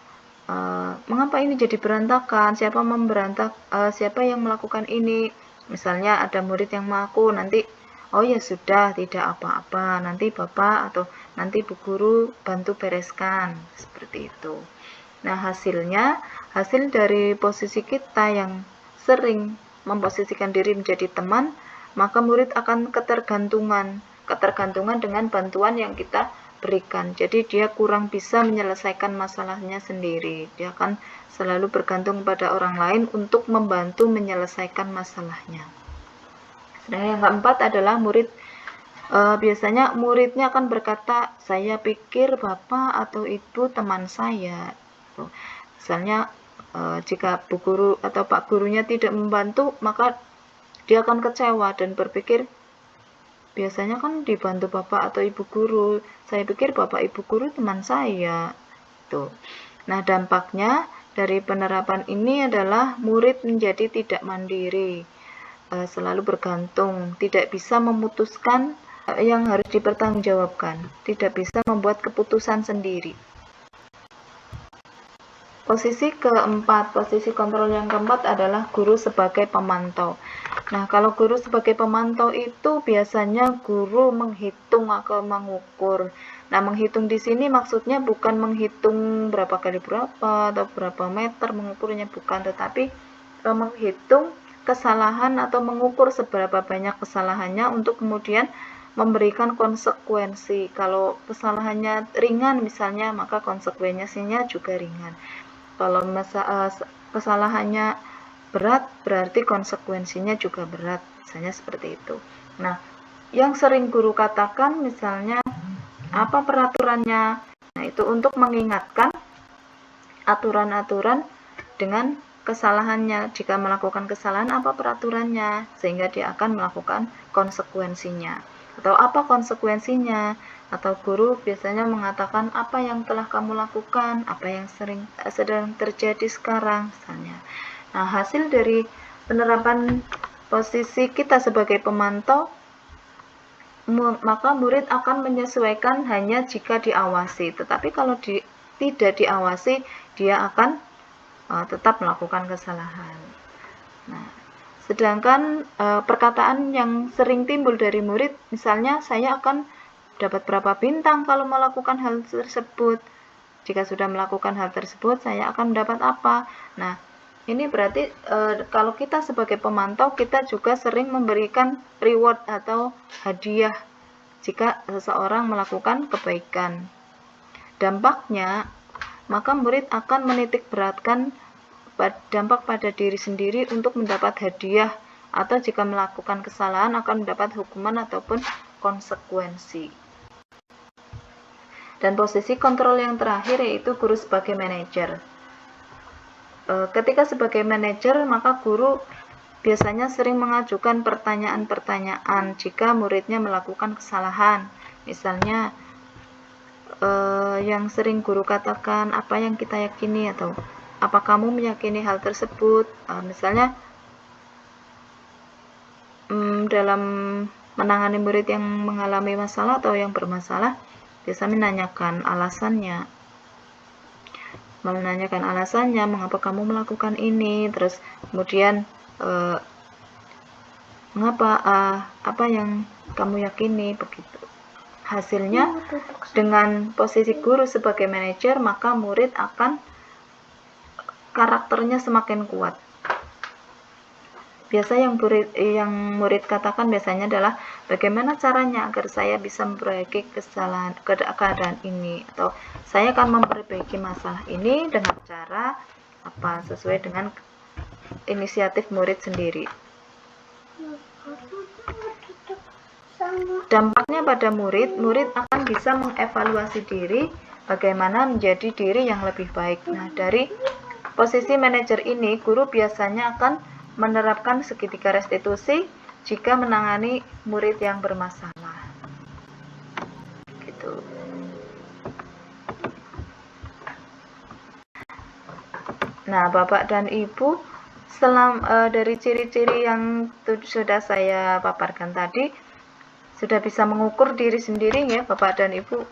mengapa ini jadi berantakan? Siapa yang melakukan ini? Misalnya ada murid yang mengaku, nanti oh ya sudah, tidak apa-apa, nanti bapak atau nanti bu guru bantu bereskan, seperti itu. Nah, hasil dari posisi kita yang sering memposisikan diri menjadi teman, maka murid akan ketergantungan dengan bantuan yang kita berikan. Jadi dia kurang bisa menyelesaikan masalahnya sendiri. Dia akan selalu bergantung pada orang lain untuk membantu menyelesaikan masalahnya. Sedangkan yang keempat adalah murid, biasanya muridnya akan berkata, saya pikir bapak atau ibu teman saya. Misalnya, jika bu guru atau pak gurunya tidak membantu, maka dia akan kecewa dan berpikir, biasanya kan dibantu bapak atau ibu guru, saya pikir bapak ibu guru teman saya. Tuh. Nah, dampaknya dari penerapan ini adalah murid menjadi tidak mandiri, selalu bergantung, tidak bisa memutuskan yang harus dipertanggungjawabkan, tidak bisa membuat keputusan sendiri. Posisi kontrol yang keempat adalah guru sebagai pemantau. Nah, kalau guru sebagai pemantau itu biasanya guru menghitung atau mengukur. Nah, menghitung di sini maksudnya bukan menghitung berapa kali berapa atau berapa meter mengukurnya, bukan, tetapi menghitung kesalahan atau mengukur seberapa banyak kesalahannya untuk kemudian memberikan konsekuensi. Kalau kesalahannya ringan misalnya, maka konsekuensinya juga ringan. Kalau kesalahannya berat, berarti konsekuensinya juga berat, misalnya seperti itu. Nah, yang sering guru katakan misalnya, apa peraturannya? Nah, itu untuk mengingatkan aturan-aturan dengan kesalahannya. Jika melakukan kesalahan, apa peraturannya? Sehingga dia akan melakukan konsekuensinya. Atau apa konsekuensinya? Atau guru biasanya mengatakan, apa yang telah kamu lakukan, apa yang sedang terjadi sekarang, misalnya. Nah, hasil dari penerapan posisi kita sebagai pemantau, maka murid akan menyesuaikan hanya jika diawasi. Tetapi kalau tidak diawasi, dia akan tetap melakukan kesalahan. Nah, sedangkan perkataan yang sering timbul dari murid, misalnya, saya akan dapat berapa bintang kalau melakukan hal tersebut. Jika sudah melakukan hal tersebut, saya akan mendapat apa? Nah, ini berarti kalau kita sebagai pemantau, kita juga sering memberikan reward atau hadiah jika seseorang melakukan kebaikan. Dampaknya, maka murid akan menitik beratkan dampak pada diri sendiri untuk mendapat hadiah, atau jika melakukan kesalahan akan mendapat hukuman ataupun konsekuensi. Dan posisi kontrol yang terakhir yaitu guru sebagai manajer. Ketika sebagai manajer, maka guru biasanya sering mengajukan pertanyaan-pertanyaan jika muridnya melakukan kesalahan. Misalnya, yang sering guru katakan, apa yang kita yakini, atau apa kamu meyakini hal tersebut. Misalnya, dalam menangani murid yang mengalami masalah atau yang bermasalah, biasa menanyakan alasannya, mengapa kamu melakukan ini, terus kemudian mengapa, apa yang kamu yakini, begitu. Hasilnya, dengan posisi guru sebagai manajer, maka murid akan karakternya semakin kuat. Biasa yang murid katakan biasanya adalah bagaimana caranya agar saya bisa memperbaiki keadaan ini, atau saya akan memperbaiki masalah ini dengan cara apa, sesuai dengan inisiatif murid sendiri. Dampaknya pada murid akan bisa mengevaluasi diri bagaimana menjadi diri yang lebih baik. Nah, dari posisi manajer ini, guru biasanya akan menerapkan segitiga restitusi jika menangani murid yang bermasalah. Gitu. Nah, Bapak dan Ibu, dari ciri-ciri yang sudah saya paparkan tadi, sudah bisa mengukur diri sendiri ya, Bapak dan Ibu.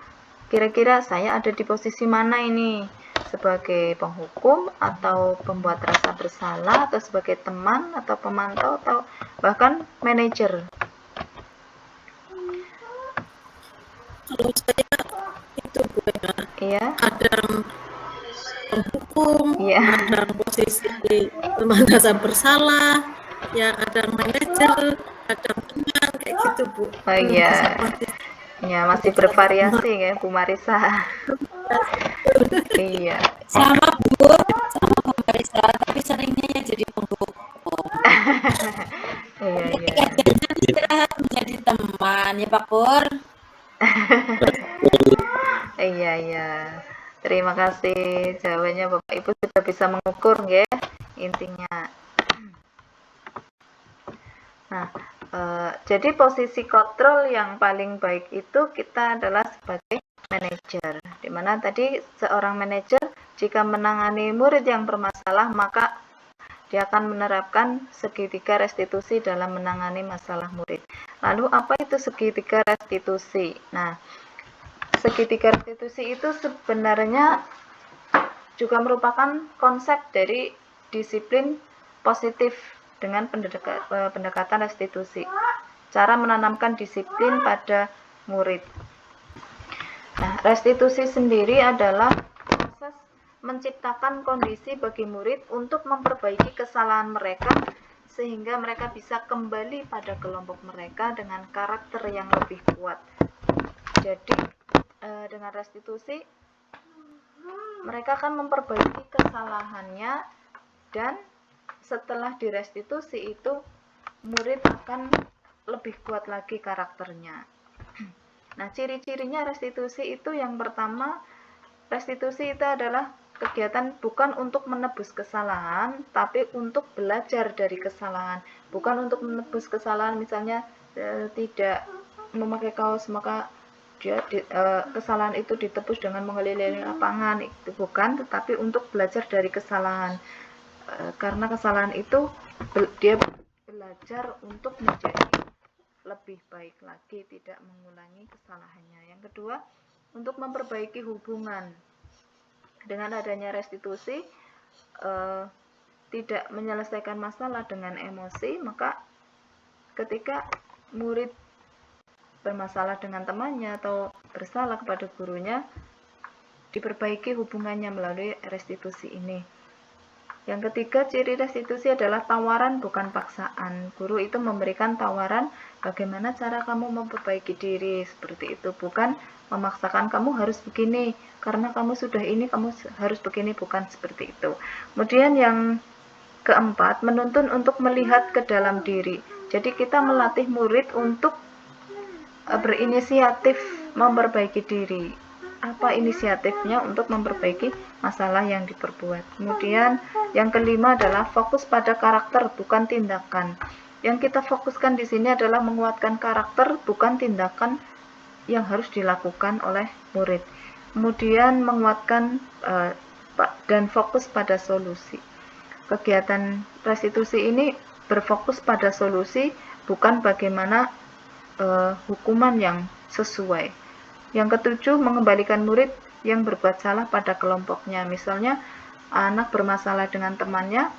Kira-kira saya ada di posisi mana ini? Sebagai penghukum, atau pembuat rasa bersalah, atau sebagai teman, atau pemantau, atau bahkan manajer. Kalau saya itu Bu Eka, Iya, kadang penghukum, iya, kadang posisi teman rasa bersalah, ya kadang manajer, kadang teman, kayak gitu Bu. oh iya, ya masih bervariasi ya Bu Marisa. Iya, Sama Bu, sama Bu Marisa, tapi seringnya ya jadi penghukum. iya, iya. Kadang istirahat menjadi teman ya Pak Pur. Iya, iya. Terima kasih jawabannya Bapak Ibu sudah bisa mengukur ya intinya. Nah, jadi posisi kontrol yang paling baik itu kita adalah sebagai manajer. Dimana tadi seorang manajer jika menangani murid yang bermasalah, maka dia akan menerapkan segitiga restitusi dalam menangani masalah murid. Lalu apa itu segitiga restitusi? Nah, segitiga restitusi itu sebenarnya juga merupakan konsep dari disiplin positif dengan pendekatan restitusi. Cara menanamkan disiplin pada murid. Nah, restitusi sendiri adalah proses menciptakan kondisi bagi murid untuk memperbaiki kesalahan mereka sehingga mereka bisa kembali pada kelompok mereka dengan karakter yang lebih kuat. Jadi dengan restitusi mereka akan memperbaiki kesalahannya, dan setelah direstitusi itu murid akan lebih kuat lagi karakternya. Nah, ciri-cirinya restitusi itu yang pertama, restitusi itu adalah kegiatan bukan untuk menebus kesalahan, tapi untuk belajar dari kesalahan. Bukan untuk menebus kesalahan, misalnya tidak memakai kaos maka dia kesalahan itu ditebus dengan mengelilingi lapangan, itu bukan, tetapi untuk belajar dari kesalahan. Karena kesalahan itu dia belajar untuk menjadi lebih baik lagi, tidak mengulangi kesalahannya. Yang kedua, untuk memperbaiki hubungan. Dengan adanya restitusi, tidak menyelesaikan masalah dengan emosi, maka ketika murid bermasalah dengan temannya atau bersalah kepada gurunya, diperbaiki hubungannya melalui restitusi ini. Yang ketiga, ciri restitusi adalah tawaran bukan paksaan. Guru itu memberikan tawaran bagaimana cara kamu memperbaiki diri, seperti itu. Bukan memaksakan kamu harus begini, karena kamu sudah ini, kamu harus begini, bukan seperti itu. Kemudian yang keempat, menuntun untuk melihat ke dalam diri. Jadi kita melatih murid untuk berinisiatif memperbaiki diri. Apa inisiatifnya untuk memperbaiki masalah yang diperbuat. Kemudian yang kelima adalah fokus pada karakter bukan tindakan. Yang kita fokuskan di sini adalah menguatkan karakter bukan tindakan yang harus dilakukan oleh murid. Kemudian menguatkan dan fokus pada solusi. Kegiatan restitusi ini berfokus pada solusi, bukan bagaimana hukuman yang sesuai. Yang ketujuh, mengembalikan murid yang berbuat salah pada kelompoknya. Misalnya, anak bermasalah dengan temannya,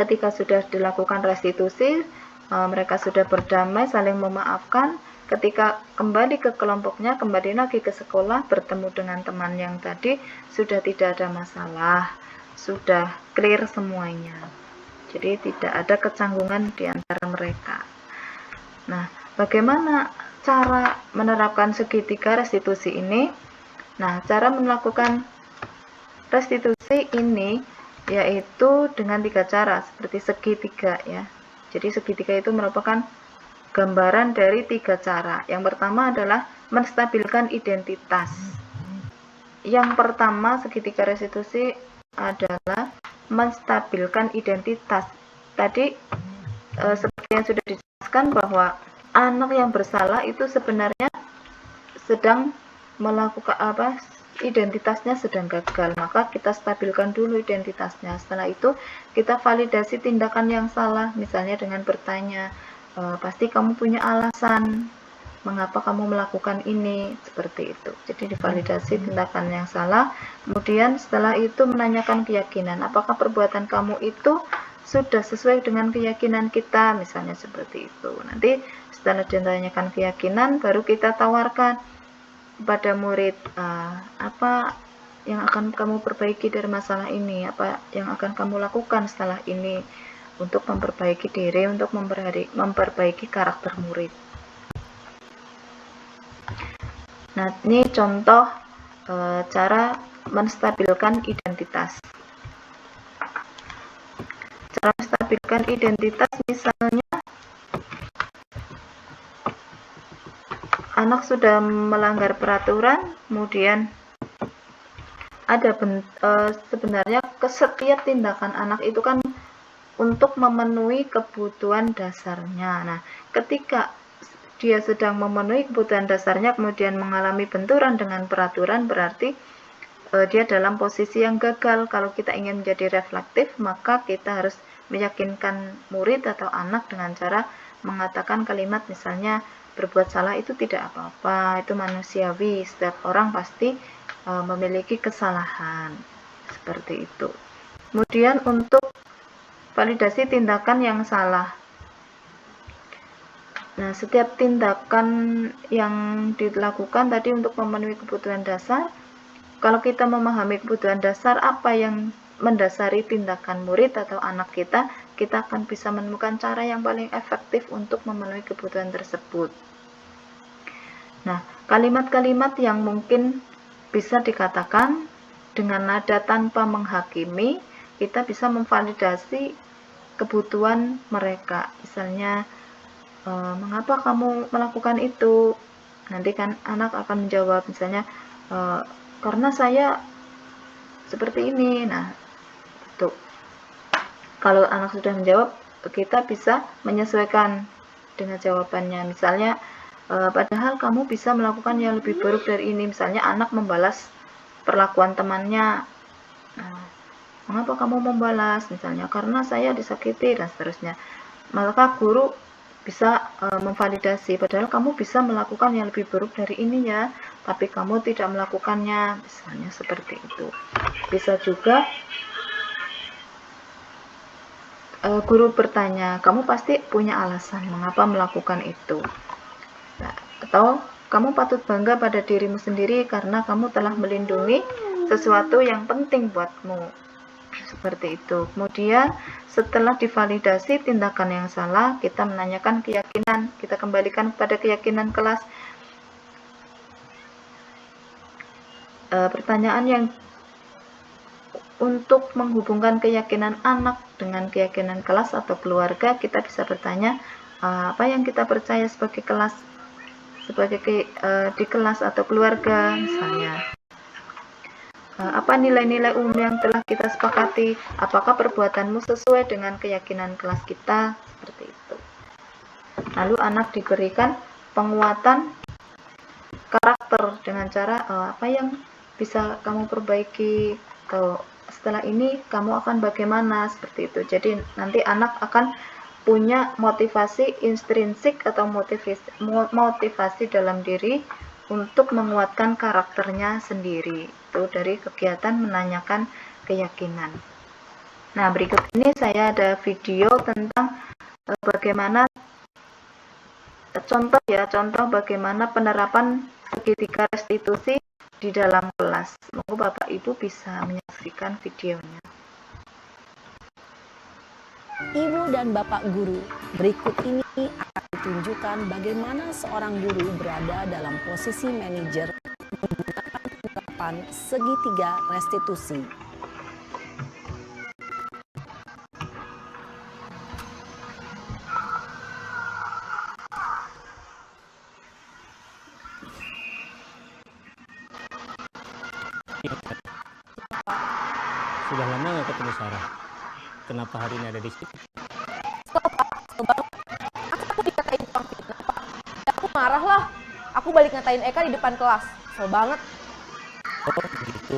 ketika sudah dilakukan restitusi, mereka sudah berdamai, saling memaafkan. Ketika kembali ke kelompoknya, kembali lagi ke sekolah, bertemu dengan teman yang tadi, sudah tidak ada masalah, sudah clear semuanya. Jadi tidak ada kecanggungan di antara mereka. Nah, bagaimana cara menerapkan segitiga restitusi ini? Nah, cara melakukan restitusi ini yaitu dengan 3 cara seperti segitiga ya. Jadi segitiga itu merupakan gambaran dari 3 cara. Yang pertama adalah menstabilkan identitas. Yang pertama segitiga restitusi adalah menstabilkan identitas. Tadi seperti yang sudah dijelaskan bahwa anak yang bersalah itu sebenarnya sedang melakukan identitasnya sedang gagal, maka kita stabilkan dulu identitasnya. Setelah itu kita validasi tindakan yang salah, misalnya dengan bertanya, pasti kamu punya alasan mengapa kamu melakukan ini, seperti itu. Jadi divalidasi tindakan yang salah. Kemudian setelah itu menanyakan keyakinan, apakah perbuatan kamu itu sudah sesuai dengan keyakinan kita, misalnya seperti itu. Nanti setelah ditanyakan keyakinan, baru kita tawarkan kepada murid, apa yang akan kamu perbaiki dari masalah ini, apa yang akan kamu lakukan setelah ini untuk memperbaiki diri, untuk memperbaiki karakter murid. Nah, ini contoh cara menstabilkan identitas. Cara menstabilkan identitas misalnya anak sudah melanggar peraturan, kemudian ada sebenarnya setiap tindakan anak itu kan untuk memenuhi kebutuhan dasarnya. Nah, ketika dia sedang memenuhi kebutuhan dasarnya kemudian mengalami benturan dengan peraturan, berarti dia dalam posisi yang gagal. Kalau kita ingin menjadi reflektif, maka kita harus meyakinkan murid atau anak dengan cara mengatakan kalimat misalnya, berbuat salah itu tidak apa-apa, itu manusiawi, setiap orang pasti memiliki kesalahan, seperti itu. Kemudian untuk validasi tindakan yang salah. Nah, setiap tindakan yang dilakukan tadi untuk memenuhi kebutuhan dasar, kalau kita memahami kebutuhan dasar apa yang mendasari tindakan murid atau anak kita akan bisa menemukan cara yang paling efektif untuk memenuhi kebutuhan tersebut. Nah, kalimat-kalimat yang mungkin bisa dikatakan dengan nada tanpa menghakimi, kita bisa memvalidasi kebutuhan mereka. Misalnya, mengapa kamu melakukan itu? Nanti kan anak akan menjawab misalnya, karena saya seperti ini. Nah, itu. Kalau anak sudah menjawab, kita bisa menyesuaikan dengan jawabannya. Misalnya, padahal kamu bisa melakukan yang lebih buruk dari ini. Misalnya anak membalas perlakuan temannya. Nah, mengapa kamu membalas? Misalnya, karena saya disakiti dan seterusnya. Maka guru bisa memvalidasi, padahal kamu bisa melakukan yang lebih buruk dari ini ya, tapi kamu tidak melakukannya, misalnya seperti itu. Bisa juga guru bertanya, kamu pasti punya alasan mengapa melakukan itu. Nah, atau kamu patut bangga pada dirimu sendiri karena kamu telah melindungi sesuatu yang penting buatmu, seperti itu. Kemudian setelah divalidasi tindakan yang salah, kita menanyakan keyakinan, kita kembalikan kepada keyakinan kelas. Pertanyaan yang untuk menghubungkan keyakinan anak dengan keyakinan kelas atau keluarga, kita bisa bertanya, apa yang kita percaya sebagai kelas, di kelas atau keluarga, misalnya. Apa nilai-nilai umum yang telah kita sepakati? Apakah perbuatanmu sesuai dengan keyakinan kelas kita? Seperti itu. Lalu anak diberikan penguatan karakter dengan cara apa yang bisa kamu perbaiki, atau setelah ini kamu akan bagaimana, seperti itu. Jadi nanti anak akan punya motivasi intrinsik atau motivasi dalam diri untuk menguatkan karakternya sendiri. Itu dari kegiatan menanyakan keyakinan. Nah, berikut ini saya ada video tentang bagaimana contoh bagaimana penerapan segitiga restitusi di dalam kelas. Semoga Bapak Ibu bisa menyaksikan videonya. Ibu dan Bapak guru, berikut ini akan ditunjukkan bagaimana seorang guru berada dalam posisi manajer menggunakan penerapan segitiga restitusi. Sudah lama nggak ketemu Sarah. Kenapa hari ini ada di sini? Aku dikatain tukang fitnah, Pak. Ya, aku marah lah. Aku balik ngatain Eka di depan kelas. Kesel banget. Oh begitu.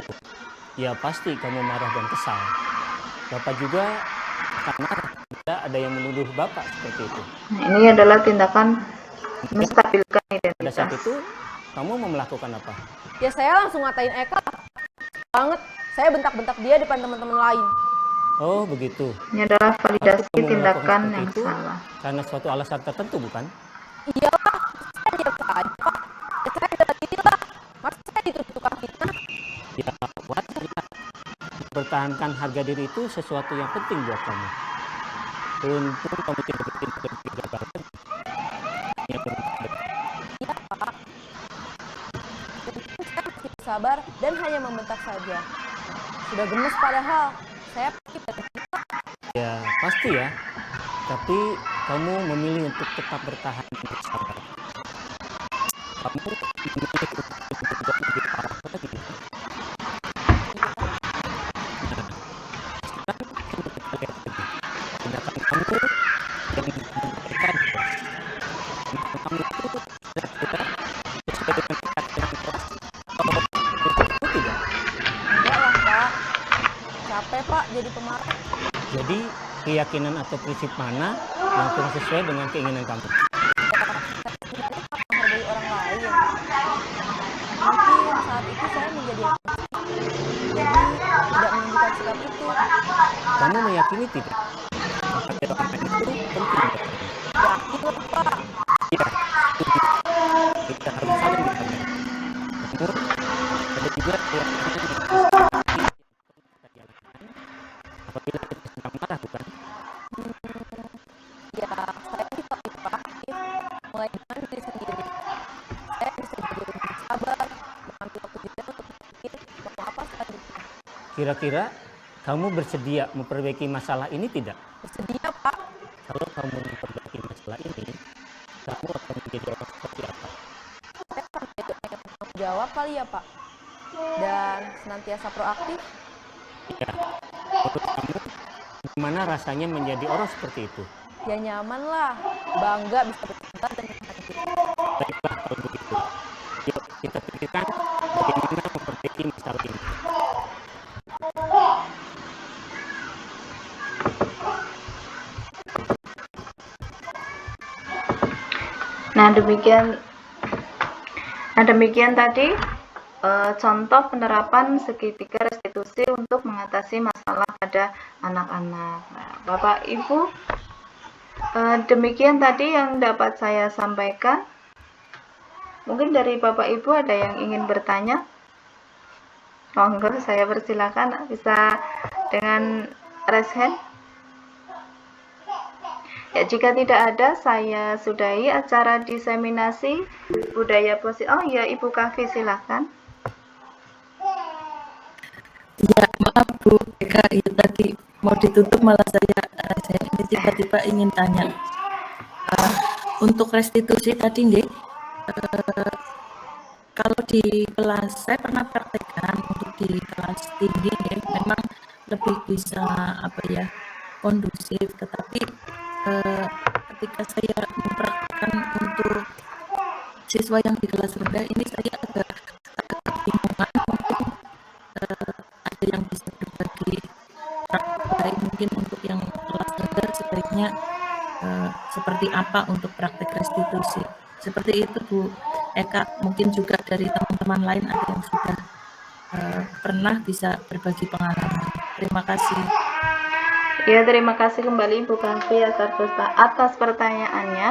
Ya pasti kamu marah dan kesal. Bapak juga akan marah jika ada yang menuduh Bapak seperti itu. Nah, ini adalah tindakan menstabilkan Pada saat identitas. itu kamu mau melakukan apa? Ya saya langsung ngatain Eka. Banget. Saya bentak-bentak dia depan teman-teman lain. Oh begitu. Ini adalah validasi Kamu melakukan tindakan seperti yang itu salah. karena suatu alasan tertentu bukan? Iyalah, saya diam saja, Pak. Ya saya bela diri lah. Masa saya dituduh tukang fitnah? Ya wajar ya. Mempertahankan harga diri itu sesuatu yang penting buat kamu. Untung kamu tidak bertindak lebih gegabah lagi. Hanya untuk Iya, Pak. Untung saya masih sabar dan hanya membentak saja. Sudah gemes padahal. Saya pergi dari Pak. ya pasti ya. Tapi kamu memilih untuk tetap bertahan dan bersabar. Kamu memilih untuk berbuat lebih parah lagi. Nah, sekarang coba kita lihat lagi. Tindakan kamu yang memberikan kelas. Tindakan kamu itu kira-kira sesuai dengan keyakinan kelas. Kalau itu tidak. Enggak lah, Pak. Capek, Pak, jadi pemarah. Jadi keyakinan atau prinsip mana yang kurang sesuai dengan keinginan kamu? Menghargai orang lain. Mungkin saat itu saya menjadi emosi. Jadi tidak menunjukkan sikap itu. Kamu meyakini tidak? Menghargai orang lain itu penting buat kamu. Yakin lah, Pak. Ya, setuju. Kita harus saling menghargai. Namun, ada juga keyakinan yang harus kita jalankan apabila kita sedang marah, bukan? Ya, saya bisa aktif mulai dengan diri sendiri. Saya bisa jadi lebih sabar, mengambil waktu jeda untuk berpikir mau apa selanjutnya. Kira-kira kamu bersedia memperbaiki masalah ini tidak? Bersedia, Pak. Kalau kamu memperbaiki masalah ini, kamu akan menjadi orang seperti apa? Saya akan menjadi orang yang bertanggung jawab kali ya, Pak. Dan senantiasa proaktif. Ya, menurut kamu, gimana rasanya menjadi orang seperti itu? Ya nyaman lah, bangga bisa bersabar dan menghadapi. Baiklah kalau begitu. Yuk kita pikirkan bagaimana memperbaiki masalah ini. Nah demikian tadi contoh penerapan segitiga restitusi untuk mengatasi masalah pada anak-anak. Nah, Bapak Ibu, demikian tadi yang dapat saya sampaikan. Mungkin dari Bapak Ibu ada yang ingin bertanya? Monggo, saya persilakan bisa dengan raise hand. Ya, jika tidak ada, saya sudahi acara diseminasi budaya positif. Oh ya, Ibu Kavi silakan. Ya, maaf Bu Eka, itu tadi mau ditutup malah saya ini tiba-tiba ingin tanya. Untuk restitusi tadi nggih, kalau di kelas saya pernah praktekkan untuk di kelas tinggi nggih, memang lebih bisa kondusif, tetapi ketika saya mempraktekkan untuk siswa yang di kelas rendah ini saya agak kebingungan. Mungkin ada yang bisa berbagi praktek baik mungkin untuk yang kelas rendah sebaiknya seperti apa untuk praktek restitusi. Seperti itu Bu Eka, mungkin juga dari teman-teman lain ada yang sudah pernah bisa berbagi pengalaman. Terima kasih. Ya, terima kasih kembali Ibu Kavi atas pertanyaannya.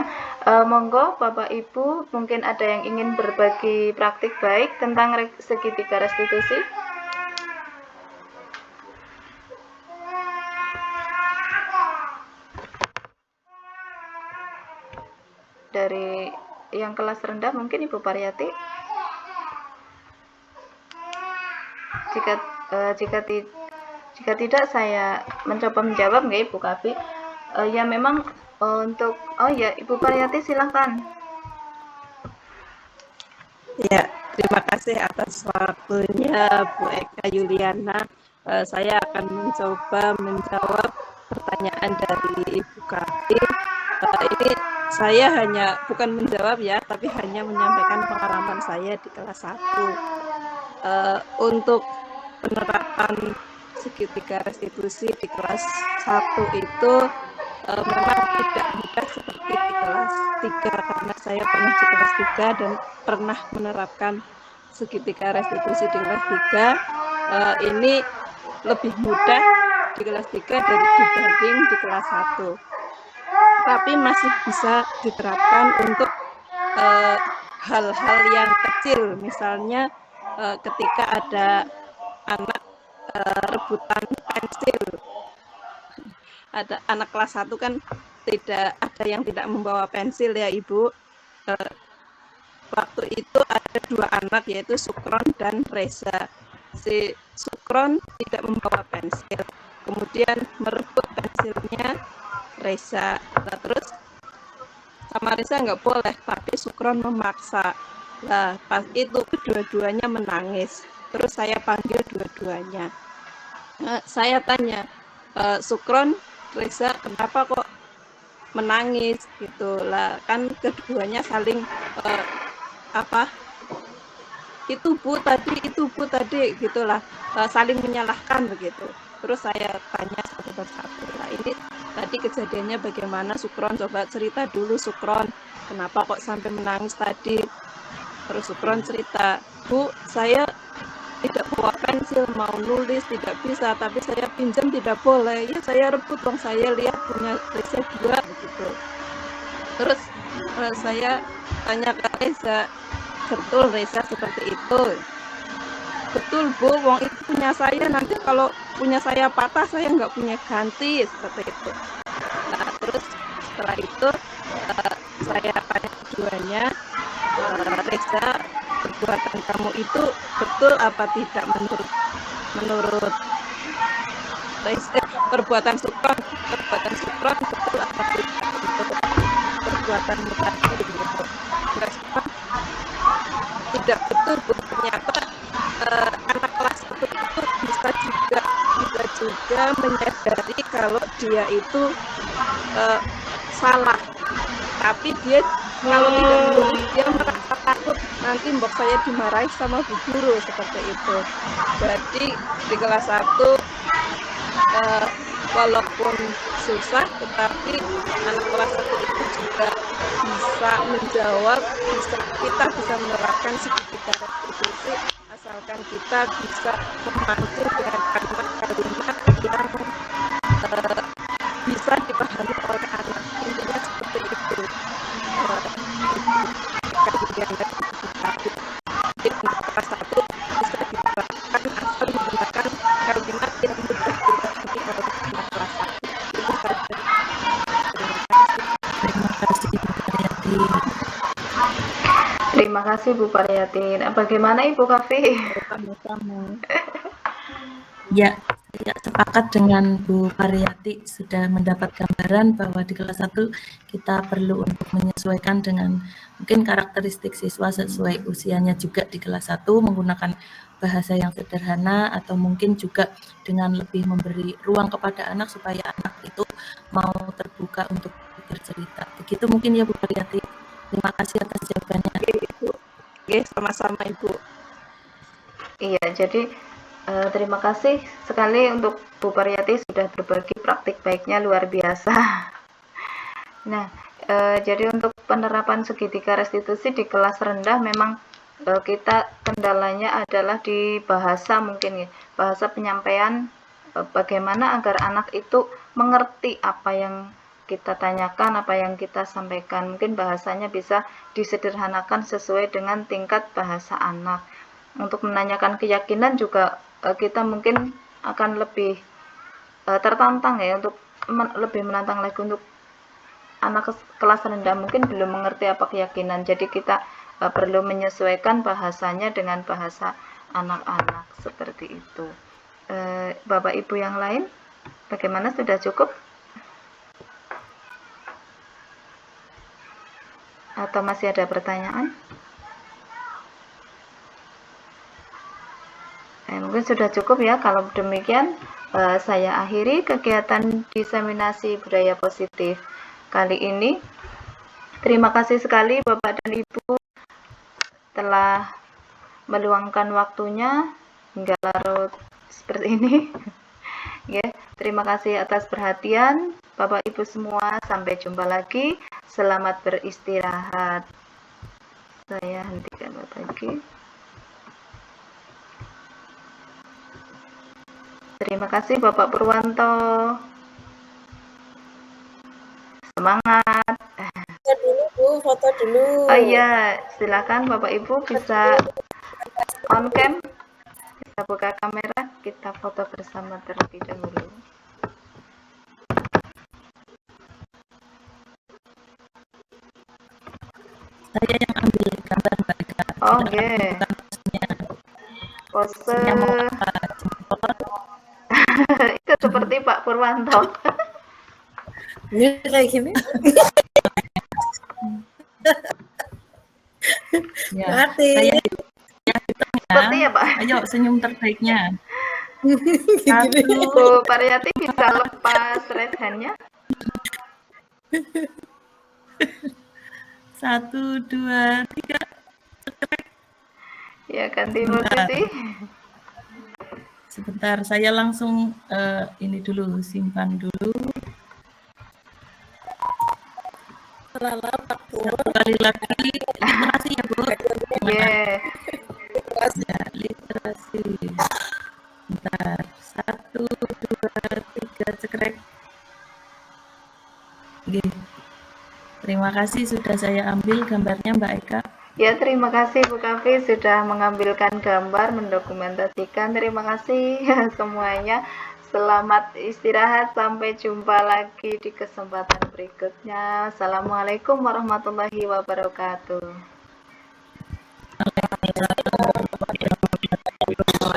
Monggo Bapak Ibu, mungkin ada yang ingin berbagi praktik baik tentang segitiga restitusi. dari yang kelas rendah mungkin Ibu Pariyati? Jika tidak saya mencoba menjawab nggak Ibu Kavi? Ya memang untuk Ibu Pariyati silahkan. Ya, terima kasih atas waktunya Bu Eka Yuliana. Saya akan mencoba menjawab pertanyaan dari Ibu Kavi. Ini saya hanya bukan menjawab ya, tapi hanya menyampaikan pengalaman saya di kelas 1. Untuk penerapan segitiga restitusi di kelas 1 itu memang tidak mudah seperti di kelas 3 karena saya pernah di kelas 3 dan pernah menerapkan segitiga restitusi di kelas 3. Ini lebih mudah di kelas 3 dibanding di kelas 1. Tapi masih bisa diterapkan untuk hal-hal yang kecil, misalnya ketika ada anak rebutan pensil. Ada anak kelas 1 kan tidak ada yang tidak membawa pensil ya Ibu. Waktu itu ada 2 anak yaitu Sukron dan Reza. Si Sukron tidak membawa pensil, kemudian merebut pensilnya Reza. Nah, terus sama Reza nggak boleh, tapi Sukron memaksa. Nah, pas itu kedua-duanya menangis. Terus saya panggil dua-duanya. Saya tanya, Sukron, Reza, kenapa kok menangis gitu lah? Kan keduanya saling itu bu tadi gitulah, saling menyalahkan begitu. Terus saya tanya satu persatu. Nah, ini tadi kejadiannya bagaimana, Sukron? Coba cerita dulu, Sukron, kenapa kok sampai menangis tadi? Terus Sukron cerita, Bu, saya tidak bawa pensil, mau nulis tidak bisa, tapi saya pinjam tidak boleh. Ya saya rebut dong, saya lihat punya Reza 2 begitu. Terus saya tanya ke Reza, betul Reza seperti itu? Betul Bu, wong itu punya saya, nanti kalau punya saya patah saya nggak punya ganti, seperti itu. Nah, terus setelah itu saya tanya keduanya, Reza, perbuatan kamu itu betul apa tidak menurut Reza? Perbuatan Sukron betul apa tidak menurut perbuatanmu tadi gitu. Respon tidak betul Bu, ternyata anak kelas 1 itu bisa juga menyadari kalau dia itu salah, tapi dia kalau tidak menulis dia merasa takut nanti mbok saya dimarahi sama bu guru, seperti itu. Jadi di kelas 1 walaupun susah, tetapi anak kelas 1 itu juga bisa menjawab, kita bisa menerapkan segitiga restitusi asalkan kita bisa memancing dengan kalimat-kalimat yang bisa dipahami oleh anak. Intinya seperti itu. Jadi untuk kelas 1 bisa diterapkan asal menggunakan kalimat yang mudah dipahami oleh anak kelas 1. Itu saja. Terima kasih Bu Pariyati. Terima kasih Bu Pariyati. Bagaimana Ibu Kavi? Ya, saya sepakat dengan Bu Pariyati, sudah mendapat gambaran bahwa di kelas 1 kita perlu untuk menyesuaikan dengan mungkin karakteristik siswa sesuai usianya juga di kelas 1, menggunakan bahasa yang sederhana atau mungkin juga dengan lebih memberi ruang kepada anak supaya anak itu mau terbuka untuk bercerita. Begitu mungkin ya Bu Pariyati. Terima kasih atas jawabannya. Oke, sama-sama Ibu. Iya, jadi terima kasih sekali untuk Bu Pariyati sudah berbagi praktik baiknya luar biasa. Nah, jadi untuk penerapan segitiga restitusi di kelas rendah memang kita kendalanya adalah di bahasa, mungkin ya, bahasa penyampaian, bagaimana agar anak itu mengerti apa yang kita tanyakan, apa yang kita sampaikan. Mungkin bahasanya bisa disederhanakan sesuai dengan tingkat bahasa anak. Untuk menanyakan keyakinan juga kita mungkin akan lebih tertantang ya, untuk lebih menantang lagi untuk anak kelas rendah mungkin belum mengerti apa keyakinan. Jadi kita perlu menyesuaikan bahasanya dengan bahasa anak-anak seperti itu. Bapak Ibu yang lain, bagaimana, sudah cukup? Atau masih ada pertanyaan? Mungkin sudah cukup ya. Kalau demikian, saya akhiri kegiatan diseminasi budaya positif kali ini. Terima kasih sekali Bapak dan Ibu telah meluangkan waktunya hingga larut seperti ini. Ya, terima kasih atas perhatian Bapak Ibu semua. Sampai jumpa lagi. Selamat beristirahat. Saya hentikan Bapak Ibu. Terima kasih Bapak Purwanto. Semangat. Foto dulu Bu, foto dulu. Oh iya, silakan Bapak Ibu bisa on cam, kita buka kamera, kita foto bersama terlebih dahulu. Saya yang ambil gambar Mbak Eka. Oke. Pose itu seperti Pak Purwanto. Ini kayak gini. Ya, Mati. saya Seperti ya Pak. Ayo senyum terbaiknya. Gini. Bu Pariyati bisa lepas red hand-nya. 1, 2, 3. Ya, ganti posisi. Sebentar, saya langsung ini dulu, simpan dulu. Satu kali lagi, literasi ya Bu. Yeah. Ya, literasi. Bentar, 1, 2, 3, cekrek. Oke. Terima kasih sudah saya ambil gambarnya Mbak Eka. Ya, terima kasih Bu Kavi sudah mengambilkan gambar, mendokumentasikan. Terima kasih semuanya. Selamat istirahat, sampai jumpa lagi di kesempatan berikutnya. Assalamualaikum warahmatullahi wabarakatuh. Waalaikumsalam warahmatullahi wabarakatuh.